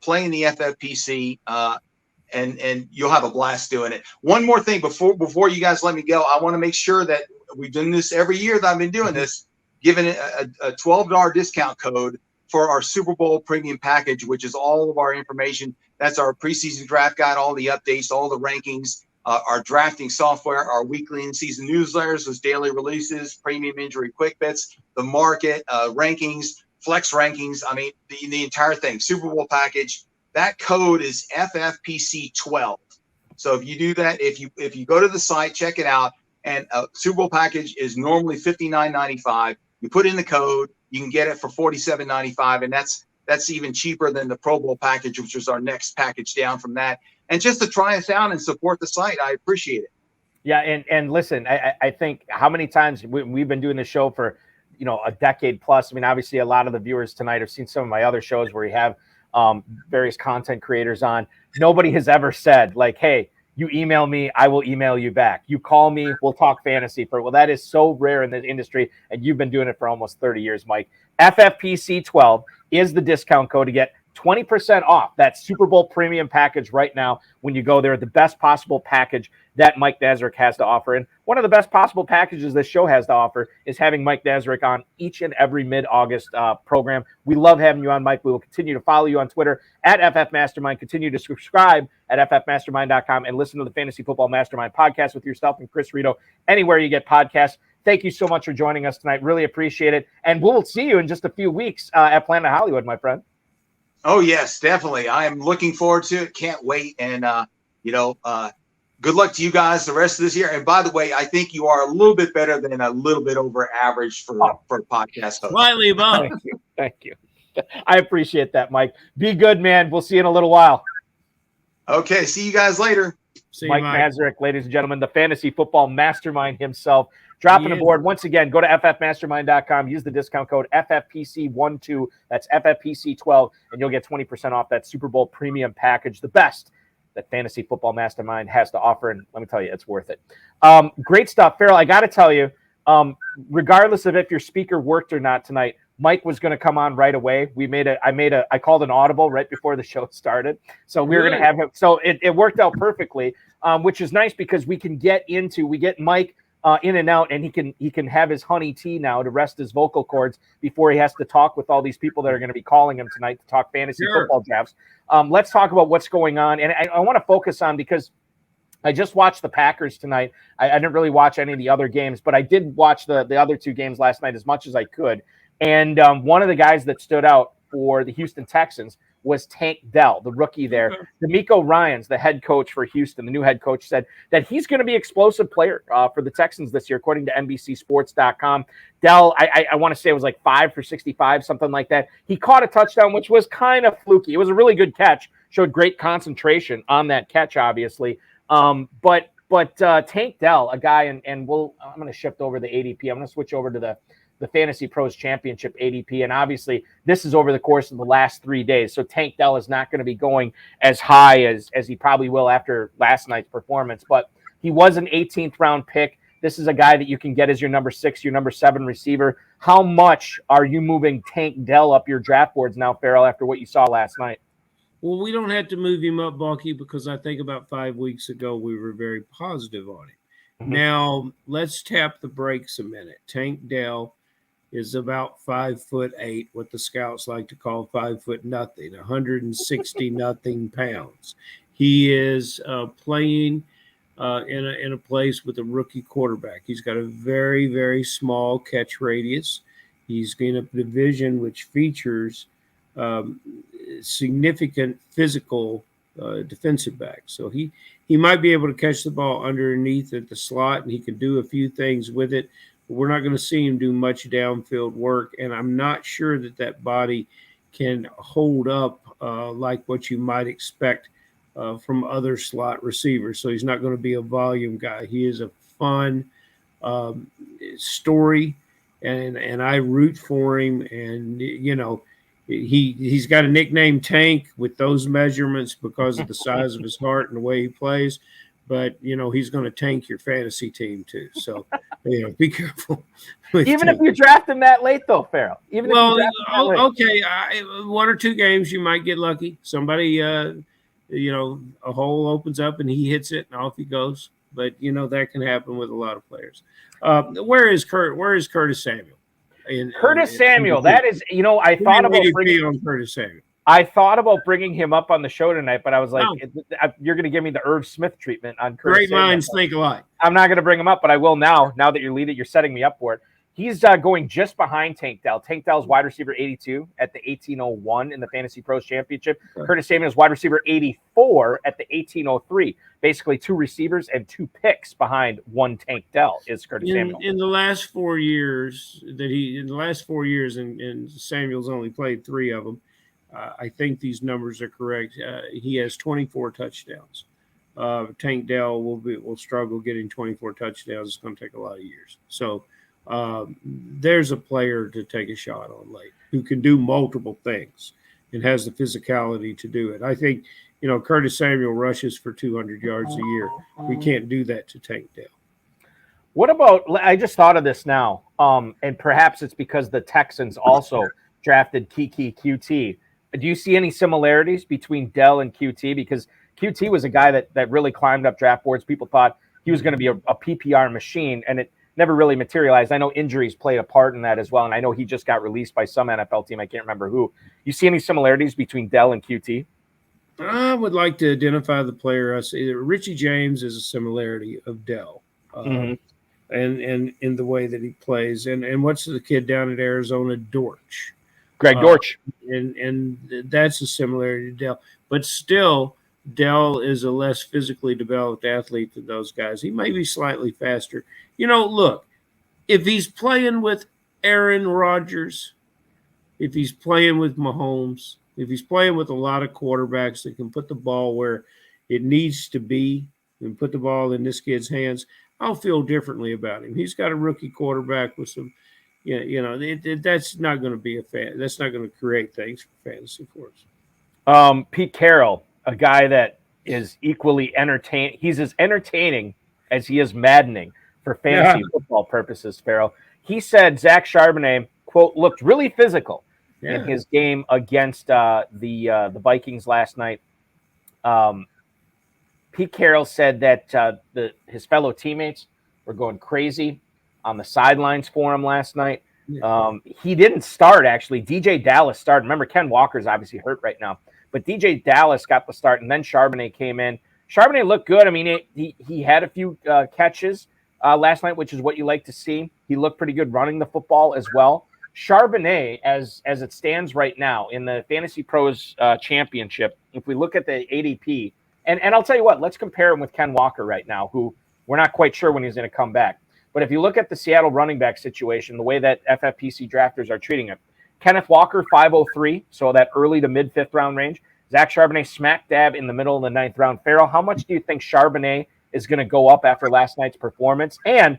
play in the FFPC, and you'll have a blast doing it. One more thing before you guys let me go, I want to make sure that we've done this every year that I've been doing this, giving it a $12 discount code for our Super Bowl premium package, which is all of our information. That's our preseason draft guide, all the updates, all the rankings, our drafting software, our weekly and season newsletters, those daily releases, premium injury quick bits, the market rankings, flex rankings. I mean, the entire thing, Super Bowl package. That code is FFPC12. So if you do that, if you go to the site, check it out, and a Super Bowl package is normally $59.95. You put in the code, you can get it for $47.95, and that's even cheaper than the Pro Bowl package, which is our next package down from that. And just to try us out and support the site, I appreciate it. Yeah, and listen, I think how many times we've been doing this show for, a decade plus. I mean, obviously, a lot of the viewers tonight have seen some of my other shows where we have various content creators on. Nobody has ever said like, hey, you email me, I will email you back. You call me, we'll talk fantasy. Well, that is so rare in the industry, and you've been doing it for almost 30 years, Mike. FFPC12 is the discount code to get 20% off that Super Bowl premium package right now when you go there. The best possible package that Mike Nazarek has to offer. And one of the best possible packages this show has to offer is having Mike Nazarek on each and every mid-August program. We love having you on, Mike. We will continue to follow you on Twitter at FFMastermind. Continue to subscribe at ffmastermind.com and listen to the Fantasy Football Mastermind podcast with yourself and Chris Rito anywhere you get podcasts. Thank you so much for joining us tonight. Really appreciate it. And we'll see you in just a few weeks at Planet Hollywood, my friend. Oh, yes, definitely. I am looking forward to it. Can't wait. And, good luck to you guys the rest of this year. And by the way, I think you are a little bit better than a little bit over average for a podcast host. Slightly above. Thank you. I appreciate that, Mike. Be good, man. We'll see you in a little while. Okay, see you guys later. See Mike you, Mike. Nazarek, ladies and gentlemen, the Fantasy Football Mastermind himself. Dropping aboard. Once again, go to ffmastermind.com. Use the discount code FFPC12. That's FFPC12, and you'll get 20% off that Super Bowl premium package, the best that Fantasy Football Mastermind has to offer. And let me tell you, it's worth it. Great stuff. Farrell, I got to tell you, regardless of if your speaker worked or not tonight, Mike was going to come on right away. I called an audible right before the show started. So we were going to have him. So it worked out perfectly, which is nice because we get Mike in and out, and he can have his honey tea now to rest his vocal cords before he has to talk with all these people that are going to be calling him tonight to talk fantasy football drafts. Let's talk about what's going on. And I want to focus on, because I just watched the Packers tonight. I didn't really watch any of the other games, but I did watch the other two games last night as much as I could. And one of the guys that stood out for the Houston Texans was Tank Dell, the rookie there. D'Amico Ryans, the head coach for Houston, the new head coach, said that he's going to be an explosive player for the Texans this year, according to NBCSports.com. Dell, I want to say it was like 5 for 65, something like that. He caught a touchdown, which was kind of fluky. It was a really good catch, showed great concentration on that catch, obviously. But Tank Dell, a guy, and I'm going to shift over the ADP. I'm going to switch over to the Fantasy Pros Championship ADP. And obviously, this is over the course of the last 3 days. So Tank Dell is not going to be going as high as he probably will after last night's performance. But he was an 18th round pick. This is a guy that you can get as your number 6, your number 7 receiver. How much are you moving Tank Dell up your draft boards now, Farrell, after what you saw last night? Well, we don't have to move him up, Balky, because I think about 5 weeks ago we were very positive on him. Mm-hmm. Now, let's tap the brakes a minute. Tank Dell is about 5'8", what the scouts like to call 5'0", 160 nothing pounds. He is playing in a place with a rookie quarterback. He's got a very, very small catch radius. He's in a division which features significant physical defensive back. So he might be able to catch the ball underneath at the slot, and he can do a few things with it. We're not going to see him do much downfield work, and I'm not sure that body can hold up like what you might expect from other slot receivers. So he's not going to be a volume guy. He is a fun story, and I root for him. And, he's got a nickname Tank with those measurements because of the size of his heart and the way he plays. But, he's going to tank your fantasy team too. So, be careful. Even if you draft him that late, though, Farrell. Okay. 1 or 2 games, you might get lucky. Somebody, a hole opens up and he hits it and off he goes. But, that can happen with a lot of players. Where is Curtis Samuel? Curtis Samuel. That is, I thought about bringing Curtis Samuel. I thought about bringing him up on the show tonight, but I was like, you're going to give me the Irv Smith treatment on Curtis Great Samuel. minds think alike. I'm not going to bring him up, but I will now. Now that you're leading, you're setting me up for it. He's going just behind Tank Dell. Tank Dell's wide receiver 82 at the 1801 in the Fantasy Pros Championship. Okay. Curtis Samuel's wide receiver 84 at the 1803. Basically, 2 receivers and 2 picks behind one Tank Dell is Curtis Samuel. In the last 4 years, and Samuel's only played 3 of them. I think these numbers are correct. He has 24 touchdowns. Tank Dell will struggle getting 24 touchdowns. It's going to take a lot of years. So there's a player to take a shot on late who can do multiple things and has the physicality to do it. I think, Curtis Samuel rushes for 200 yards a year. We can't do that to Tank Dell. What about, I just thought of this now, and perhaps it's because the Texans also drafted Kiki QT. Do you see any similarities between Dell and QT? Because QT was a guy that really climbed up draft boards. People thought he was going to be a PPR machine, and it never really materialized. I know injuries played a part in that as well, and I know he just got released by some NFL team. I can't remember who. You see any similarities between Dell and QT? I would like to identify the player. Richie James is a similarity of Dell, and in the way that he plays. And what's the kid down at Arizona, Dortch? Greg Dortch. And that's a similarity to Dell. But still, Dell is a less physically developed athlete than those guys. He may be slightly faster. Look, if he's playing with Aaron Rodgers, if he's playing with Mahomes, if he's playing with a lot of quarterbacks that can put the ball where it needs to be and put the ball in this kid's hands, I'll feel differently about him. He's got a rookie quarterback with some that's not going to be that's not going to create things for fantasy for us. Pete Carroll, a guy that is equally entertaining. He's as entertaining as he is maddening for fantasy football purposes, Farrell. He said Zach Charbonnet, quote, looked really physical in his game against the Vikings last night. Pete Carroll said that his fellow teammates were going crazy on the sidelines for him last night. He didn't start, actually. DJ Dallas started. Remember, Ken Walker's obviously hurt right now. But DJ Dallas got the start, and then Charbonnet came in. Charbonnet looked good. I mean, he had a few catches last night, which is what you like to see. He looked pretty good running the football as well. Charbonnet, as it stands right now in the Fantasy Pros Championship, if we look at the ADP, and I'll tell you what, let's compare him with Ken Walker right now, who we're not quite sure when he's going to come back. But if you look at the Seattle running back situation, the way that FFPC drafters are treating it, Kenneth Walker, 503, so that early to mid 5th round range. Zach Charbonnet, smack dab in the middle of the 9th round. Farrell, how much do you think Charbonnet is going to go up after last night's performance? And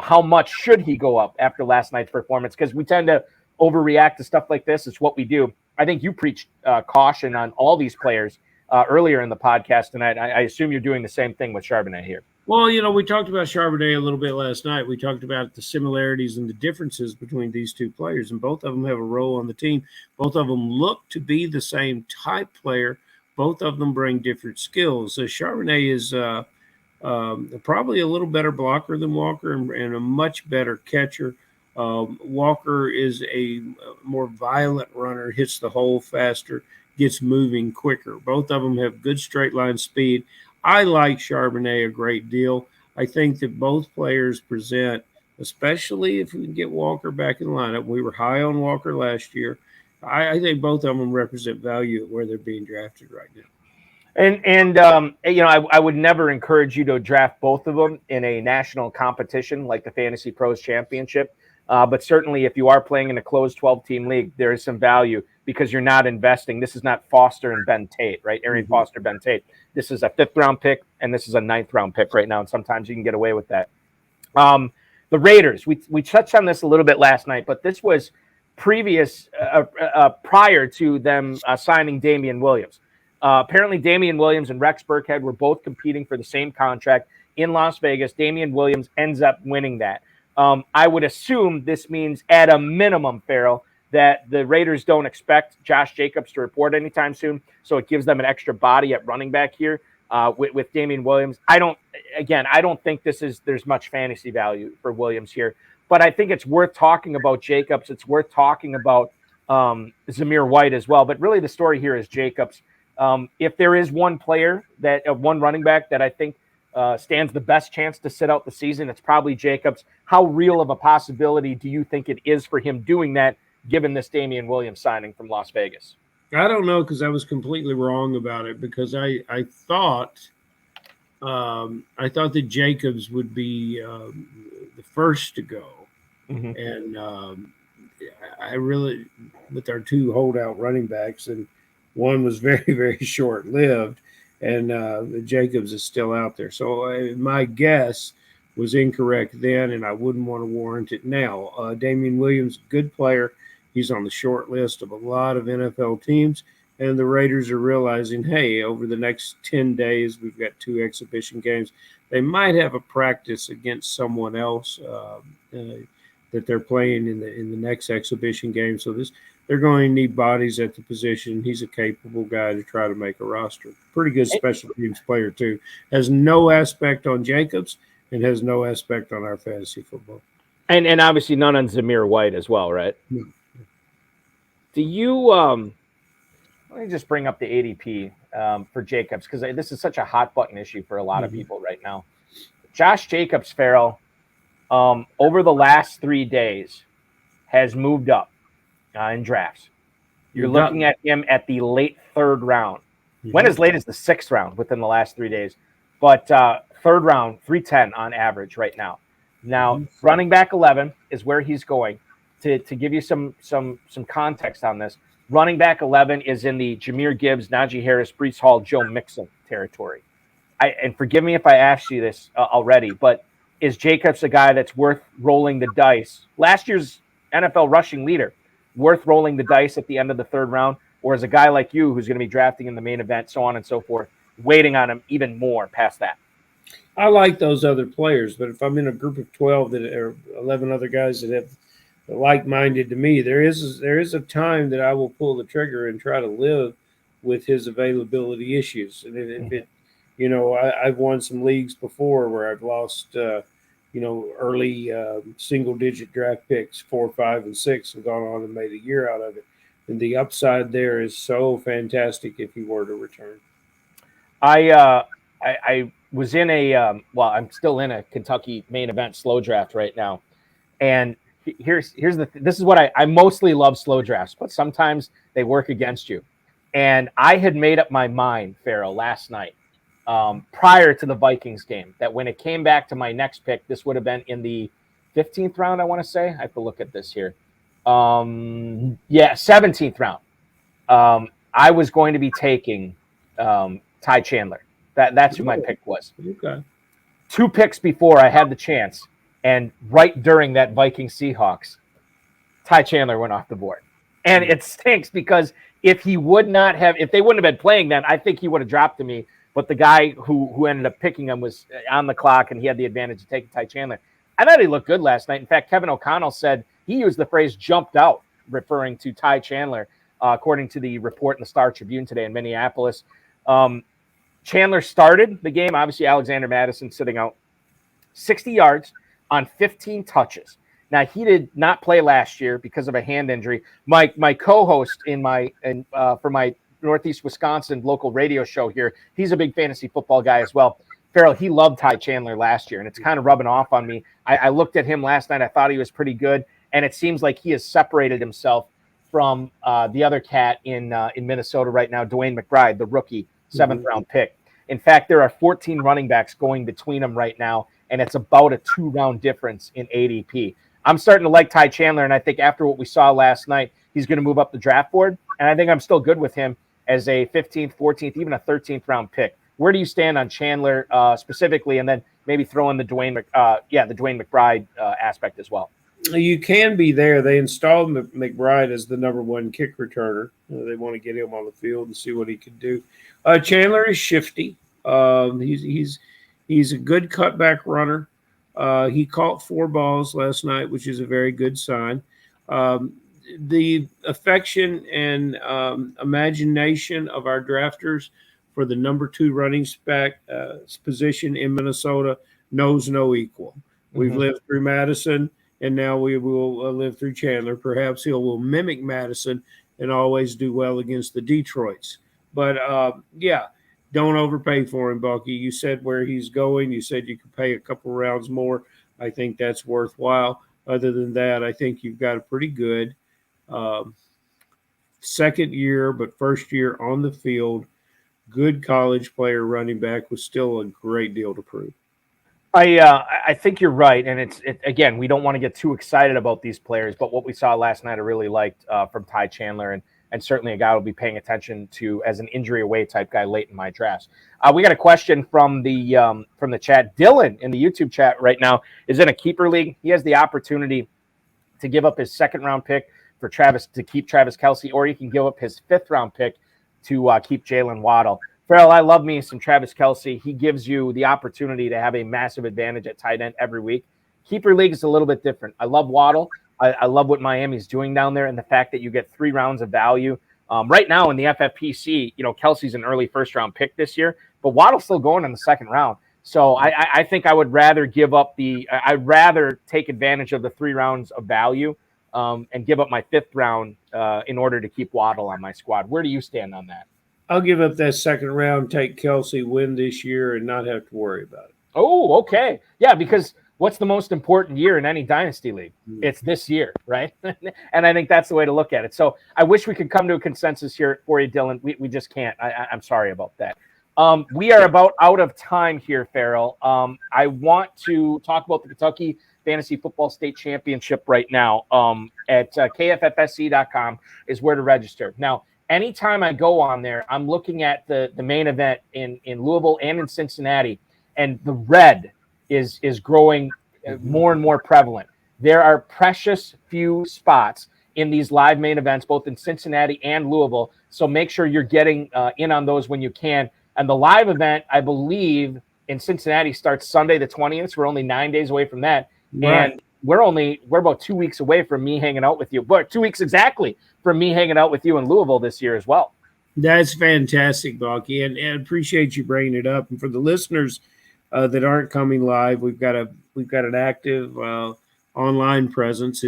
how much should he go up after last night's performance? Because we tend to overreact to stuff like this. It's what we do. I think you preached caution on all these players earlier in the podcast tonight. I assume you're doing the same thing with Charbonnet here. Well, we talked about Charbonnet a little bit last night. We talked about the similarities and the differences between these two players, and both of them have a role on the team. Both of them look to be the same type player. Both of them bring different skills. So Charbonnet is probably a little better blocker than Walker and a much better catcher. Walker is a more violent runner, hits the hole faster, gets moving quicker. Both of them have good straight line speed. I like Charbonnet a great deal. I think that both players present, especially if we can get Walker back in the lineup. We were high on Walker last year. I think both of them represent value at where they're being drafted right now. I would never encourage you to draft both of them in a national competition like the Fantasy Pros Championship. But certainly if you are playing in a closed 12-team league, there is some value because you're not investing. This is not Foster and Ben Tate, right? Arian Foster, Ben Tate. This is a 5th-round pick, and this is a 9th-round pick right now, and sometimes you can get away with that. The Raiders, we touched on this a little bit last night, but this was prior to them signing Damian Williams. Apparently, Damian Williams and Rex Burkhead were both competing for the same contract in Las Vegas. Damian Williams ends up winning that. I would assume this means at a minimum, Farrell, that the Raiders don't expect Josh Jacobs to report anytime soon, so it gives them an extra body at running back here. with Damian Williams. I don't think there's much fantasy value for Williams here, but I think it's worth talking about Jacobs. It's worth talking about Zamir White as well. But really the story here is Jacobs. If there is one running back that I think stands the best chance to sit out the season, it's probably Jacobs. How real of a possibility do you think it is for him doing that, given this Damian Williams signing from Las Vegas? I don't know, because I was completely wrong about it, because I thought that Jacobs would be the first to go, and I really, with our two holdout running backs, and one was very, very short lived, and Jacobs is still out there. So my guess was incorrect then, and I wouldn't want to warrant it now. Damian Williams, good player. He's on the short list of a lot of NFL teams, and the Raiders are realizing, hey, over the next 10 days, we've got 2 exhibition games. They might have a practice against someone else that they're playing in the next exhibition game. So they're going to need bodies at the position. He's a capable guy to try to make a roster. Pretty good special teams player, too. Has no aspect on Jacobs and has no aspect on our fantasy football. And obviously none on Zamir White as well, right? No. Do you let me just bring up the ADP for Jacobs, because this is such a hot button issue for a lot of people right now. Josh Jacobs, Farrell, over the last 3 days has moved up in drafts. You're looking at him at the late 3rd round. Went as late as the 6th round within the last 3 days, but 3rd round, 310 on average right now. Now, running back 11 is where he's going. To give you some context on this, running back 11 is in the Jahmyr Gibbs, Najee Harris, Breece Hall, Joe Mixon territory. And forgive me if I asked you this already, but is Jacobs a guy that's worth rolling the dice? Last year's NFL rushing leader, worth rolling the dice at the end of the 3rd round, or is a guy like you who's going to be drafting in the main event, so on and so forth, waiting on him even more past that? I like those other players, but if I'm in a group of 12 that are 11 other guys that have like-minded to me, there is a time that I will pull the trigger and try to live with his availability issues. And if it, I've won some leagues before where I've lost, early single-digit draft picks, 4, 5, and 6, and gone on and made a year out of it. And the upside there is so fantastic if he were to return. I was in I'm still in a Kentucky main event slow draft right now, and this is what I mostly love slow drafts, but sometimes they work against you. And I had made up my mind, Farrell, last night, prior to the Vikings game, that when it came back to my next pick, this would have been in the 15th round, I want to say. I have to look at this here. 17th round. I was going to be taking Ty Chandler. That's who my pick was. Okay. 2 picks before I had the chance. And right during that Vikings Seahawks, Ty Chandler went off the board. And it stinks because if they wouldn't have been playing then, I think he would have dropped to me. But the guy who ended up picking him was on the clock, and he had the advantage of taking Ty Chandler. I thought he looked good last night. In fact, Kevin O'Connell said he used the phrase jumped out, referring to Ty Chandler, according to the report in the Star Tribune today in Minneapolis. Chandler started the game. Obviously, Alexander Madison sitting out 60 yards on 15 touches. Now, he did not play last year because of a hand injury. My co-host for my Northeast Wisconsin local radio show here, he's a big fantasy football guy as well. Farrell, he loved Ty Chandler last year, and it's kind of rubbing off on me. I looked at him last night. I thought he was pretty good, and it seems like he has separated himself from the other cat in Minnesota right now, Dwayne McBride, the rookie 7th-round pick. In fact, there are 14 running backs going between them right now, and it's about a 2-round difference in ADP. I'm starting to like Ty Chandler, and I think after what we saw last night, he's going to move up the draft board, and I think I'm still good with him as a 15th, 14th, even a 13th-round pick. Where do you stand on Chandler specifically, and then maybe throw in the Dwayne McBride aspect as well? You can be there. They installed McBride as the number 1 kick returner. They want to get him on the field and see what he can do. Chandler is shifty. He's a good cutback runner. He caught 4 balls last night, which is a very good sign. The affection and imagination of our drafters for the number 2 running back position in Minnesota knows no equal. We've lived through Madison, and now we will live through Chandler. Perhaps he will mimic Madison and always do well against the Detroits. But, don't overpay for him, Bucky. You said where he's going. You said you could pay a couple rounds more. I think that's worthwhile. Other than that, I think you've got a pretty good second year, but first year on the field, good college player running back with still a great deal to prove. I think you're right, and again, we don't want to get too excited about these players, but what we saw last night I really liked from Ty Chandler, and certainly a guy I'll be paying attention to as an injury away type guy late in my drafts. We got a question from the chat. Dylan in the YouTube chat right now is in a keeper league. He has the opportunity to give up his second round pick for Travis to keep Travis Kelce, or he can give up his 5th round pick to keep Jalen Waddle. Farrell, I love me some Travis Kelce. He gives you the opportunity to have a massive advantage at tight end every week. Keeper league is a little bit different. I love Waddle. I love what Miami's doing down there and the fact that you get 3 rounds of value. Right now in the FFPC, Kelce's an early first-round pick this year, but Waddle's still going in the second round. So I think I would rather I'd rather take advantage of the 3 rounds of value and give up my 5th round in order to keep Waddle on my squad. Where do you stand on that? I'll give up that second round, take Kelce, win this year, and not have to worry about it. Oh, okay. Yeah, because what's the most important year in any dynasty league? It's this year, right? And I think that's the way to look at it. So I wish we could come to a consensus here for you, Dylan. We just can't. I'm sorry about that. We are about out of time here, Farrell. I want to talk about the Kentucky Fantasy Football State Championship right now. At kffsc.com is where to register. Now, anytime I go on there, I'm looking at the main event in Louisville and in Cincinnati, and the red is growing more and more prevalent. There are precious few spots in these live main events, both in Cincinnati and Louisville. So make sure you're getting in on those when you can. And the live event, I believe, in Cincinnati starts Sunday the 20th. So we're only 9 days away from that. Right. And we're about 2 weeks away from me hanging out with you. But 2 weeks exactly from me hanging out with you in Louisville this year as well. That's fantastic, Bucky, and appreciate you bringing it up. And for the listeners that aren't coming live, we've got an active online presence.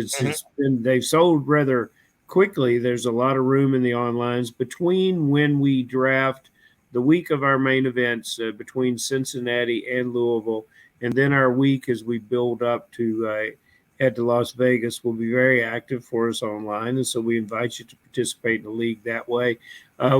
They've sold rather quickly. There's a lot of room in the onlines between when we draft the week of our main events between Cincinnati and Louisville, and then our week as we build up to head to Las Vegas will be very active for us online. And so we invite you to participate in the league that way.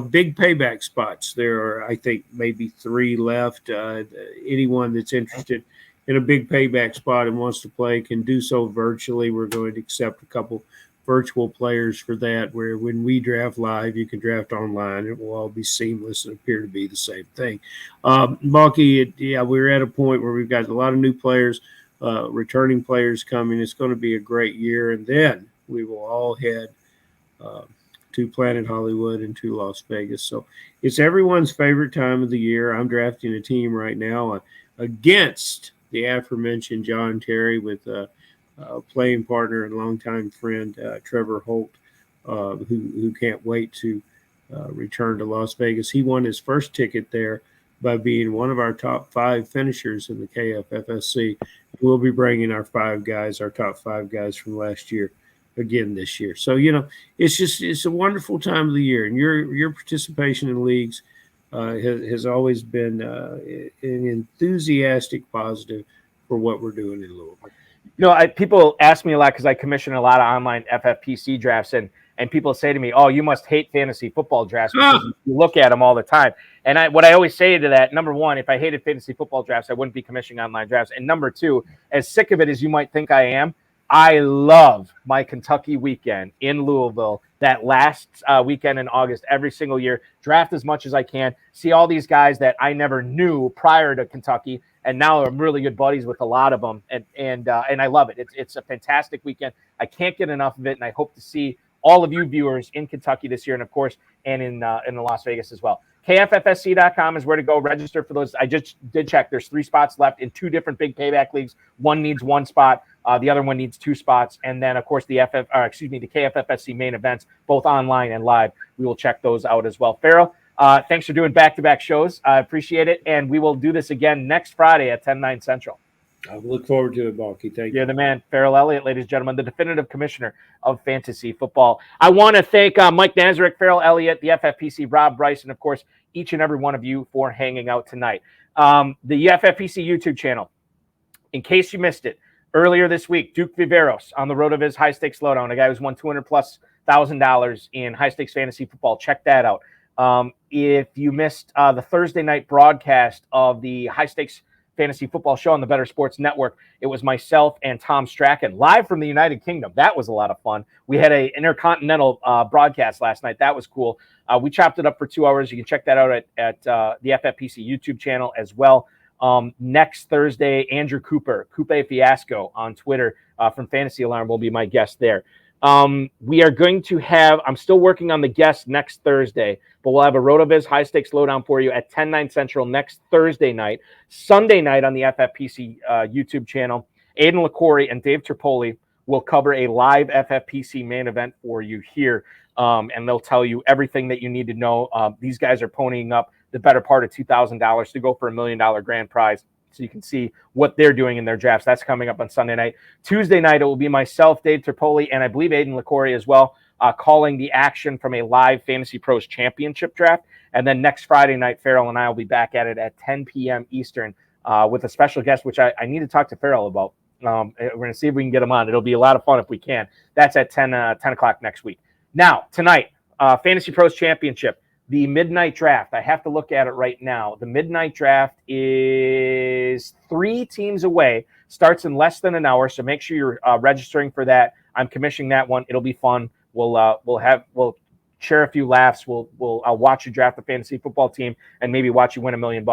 Big payback spots. There are, I think, maybe 3 left. Anyone that's interested in a big payback spot and wants to play can do so virtually. We're going to accept a couple virtual players for that, where when we draft live, you can draft online. It will all be seamless and appear to be the same thing. Bucky, we're at a point where we've got a lot of new players, returning players coming. It's going to be a great year. And then we will all head to Planet Hollywood and to Las Vegas. So it's everyone's favorite time of the year. I'm drafting a team right now against the aforementioned John Terry with playing partner and longtime friend Trevor Holt, who can't wait to return to Las Vegas. He won his first ticket there by being one of our top 5 finishers in the KFFSC. We'll be bringing our top 5 guys from last year again this year. So, it's a wonderful time of the year, and your participation in leagues has always been an enthusiastic positive for what we're doing in Louisville. People ask me a lot because I commission a lot of online FFPC drafts, and people say to me, "Oh, you must hate fantasy football drafts because you look at them all the time." And what I always say to that, number one, if I hated fantasy football drafts, I wouldn't be commissioning online drafts. And number two, as sick of it as you might think I am, I love my Kentucky weekend in Louisville, that last weekend in August every single year. Draft as much as I can, see all these guys that I never knew prior to Kentucky, and now I'm really good buddies with a lot of them, and I love it. It's a fantastic weekend. I can't get enough of it, and I hope to see all of you viewers in Kentucky this year, and of course, and in Las Vegas as well. KFFSC.com is where to go register for those. I just did check. There's 3 spots left in 2 different big payback leagues. One needs 1 spot. The other one needs 2 spots. And then, of course, the KFFSC main events, both online and live. We will check those out as well. Farrell, Thanks for doing back-to-back shows. I appreciate it. And we will do this again next Friday at 10/9 Central. I look forward to it, Balky. Thank you. You're the man. Farrell Elliott, ladies and gentlemen, the definitive commissioner of fantasy football. I want to thank Mike Nazarek, Farrell Elliott, the FFPC, Rob Bryce, and, of course, each and every one of you for hanging out tonight. The FFPC YouTube channel, in case you missed it, earlier this week, Duke Viveros on the road of his high-stakes lowdown, a guy who's won $200,000+ in high-stakes fantasy football. Check that out. If you missed the Thursday night broadcast of the high-stakes fantasy football show on the Better Sports Network, it was myself and Tom Strachan live from the United Kingdom. That was a lot of fun. We had an intercontinental broadcast last night. That was cool. We chopped it up for 2 hours. You can check that out at the FFPC YouTube channel as well. Next Thursday, Andrew Cooper, Coupe Fiasco on Twitter from Fantasy Alarm will be my guest there. We are going to have, I'm still working on the guest next Thursday, but we'll have a RotoViz high stakes lowdown for you at 10/9 Central next Thursday night. Sunday night on the FFPC YouTube channel, Aiden LaCorey and Dave Tripoli will cover a live FFPC main event for you here. And they'll tell you everything that you need to know. These guys are ponying up the better part of $2,000 to go for $1 million grand prize. So you can see what they're doing in their drafts. That's coming up on Sunday night. Tuesday night, it will be myself, Dave Tripoli, and I believe Aiden LaCorey as well, calling the action from a live Fantasy Pros Championship draft. And then next Friday night, Farrell and I will be back at it at 10 p.m. Eastern with a special guest, which I need to talk to Farrell about. We're going to see if we can get him on. It'll be a lot of fun if we can. That's at 10 o'clock next week. Now, tonight, Fantasy Pros Championship. The midnight draft, I have to look at it right now. The midnight draft is 3 teams away, starts in less than an hour, so make sure you're registering for that. I'm commissioning that one. It'll be fun. We'll share a few laughs. I'll watch you draft a fantasy football team and maybe watch you win $1 million.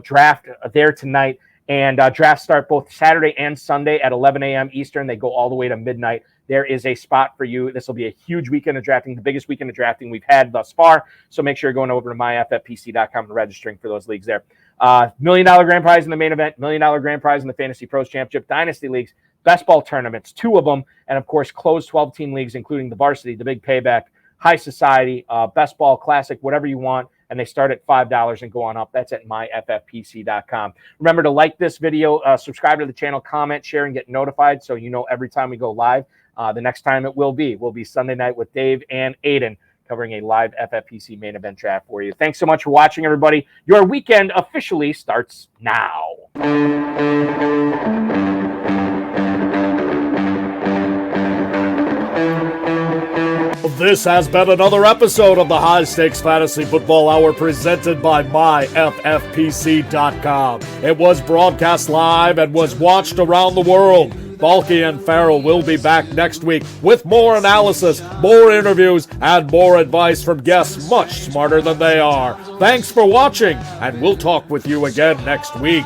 Draft there tonight, and drafts start both Saturday and Sunday at 11 a.m. Eastern. They go all the way to midnight. There is a spot for you. This will be a huge weekend of drafting, the biggest weekend of drafting we've had thus far. So make sure you're going over to myffpc.com and registering for those leagues there. $1 million grand prize in the main event, $1 million grand prize in the Fantasy Pros Championship, Dynasty Leagues, best ball tournaments, 2 of them, and of course, closed 12-team leagues, including the Varsity, the Big Payback, High Society, Best Ball Classic, whatever you want. And they start at $5 and go on up. That's at myffpc.com. Remember to like this video, subscribe to the channel, comment, share, and get notified so you know every time we go live. The next time it will be Sunday night with Dave and Aiden covering a live FFPC main event draft for you. Thanks so much for watching, everybody. Your weekend officially starts now. This has been another episode of the High Stakes Fantasy Football Hour presented by myffpc.com. It was broadcast live and was watched around the world. Balky and Farrell will be back next week with more analysis, more interviews, and more advice from guests much smarter than they are. Thanks for watching, and we'll talk with you again next week.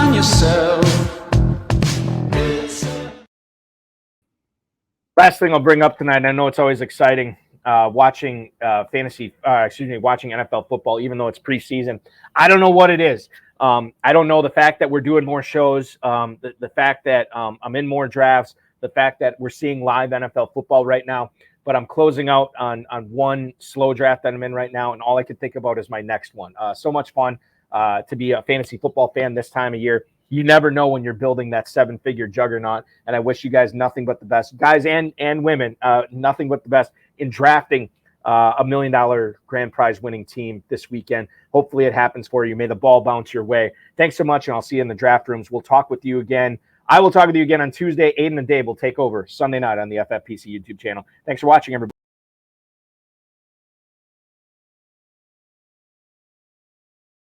Last thing I'll bring up tonight, I know it's always exciting watching watching NFL football, even though it's preseason. I don't know what it is. I don't know the fact that we're doing more shows, the fact that I'm in more drafts, the fact that we're seeing live NFL football right now, but I'm closing out on one slow draft that I'm in right now, and all I can think about is my next one. So much fun to be a fantasy football fan this time of year. You never know when you're building that 7-figure juggernaut, and I wish you guys nothing but the best. Guys and women, nothing but the best in drafting $1 million grand prize winning team this weekend. Hopefully it happens for you. May the ball bounce your way. Thanks so much, and I'll see you in the draft rooms. We'll talk with you again. I will talk with you again on Tuesday. Aiden and Dave will take over Sunday night on the FFPC YouTube channel. Thanks for watching, everybody.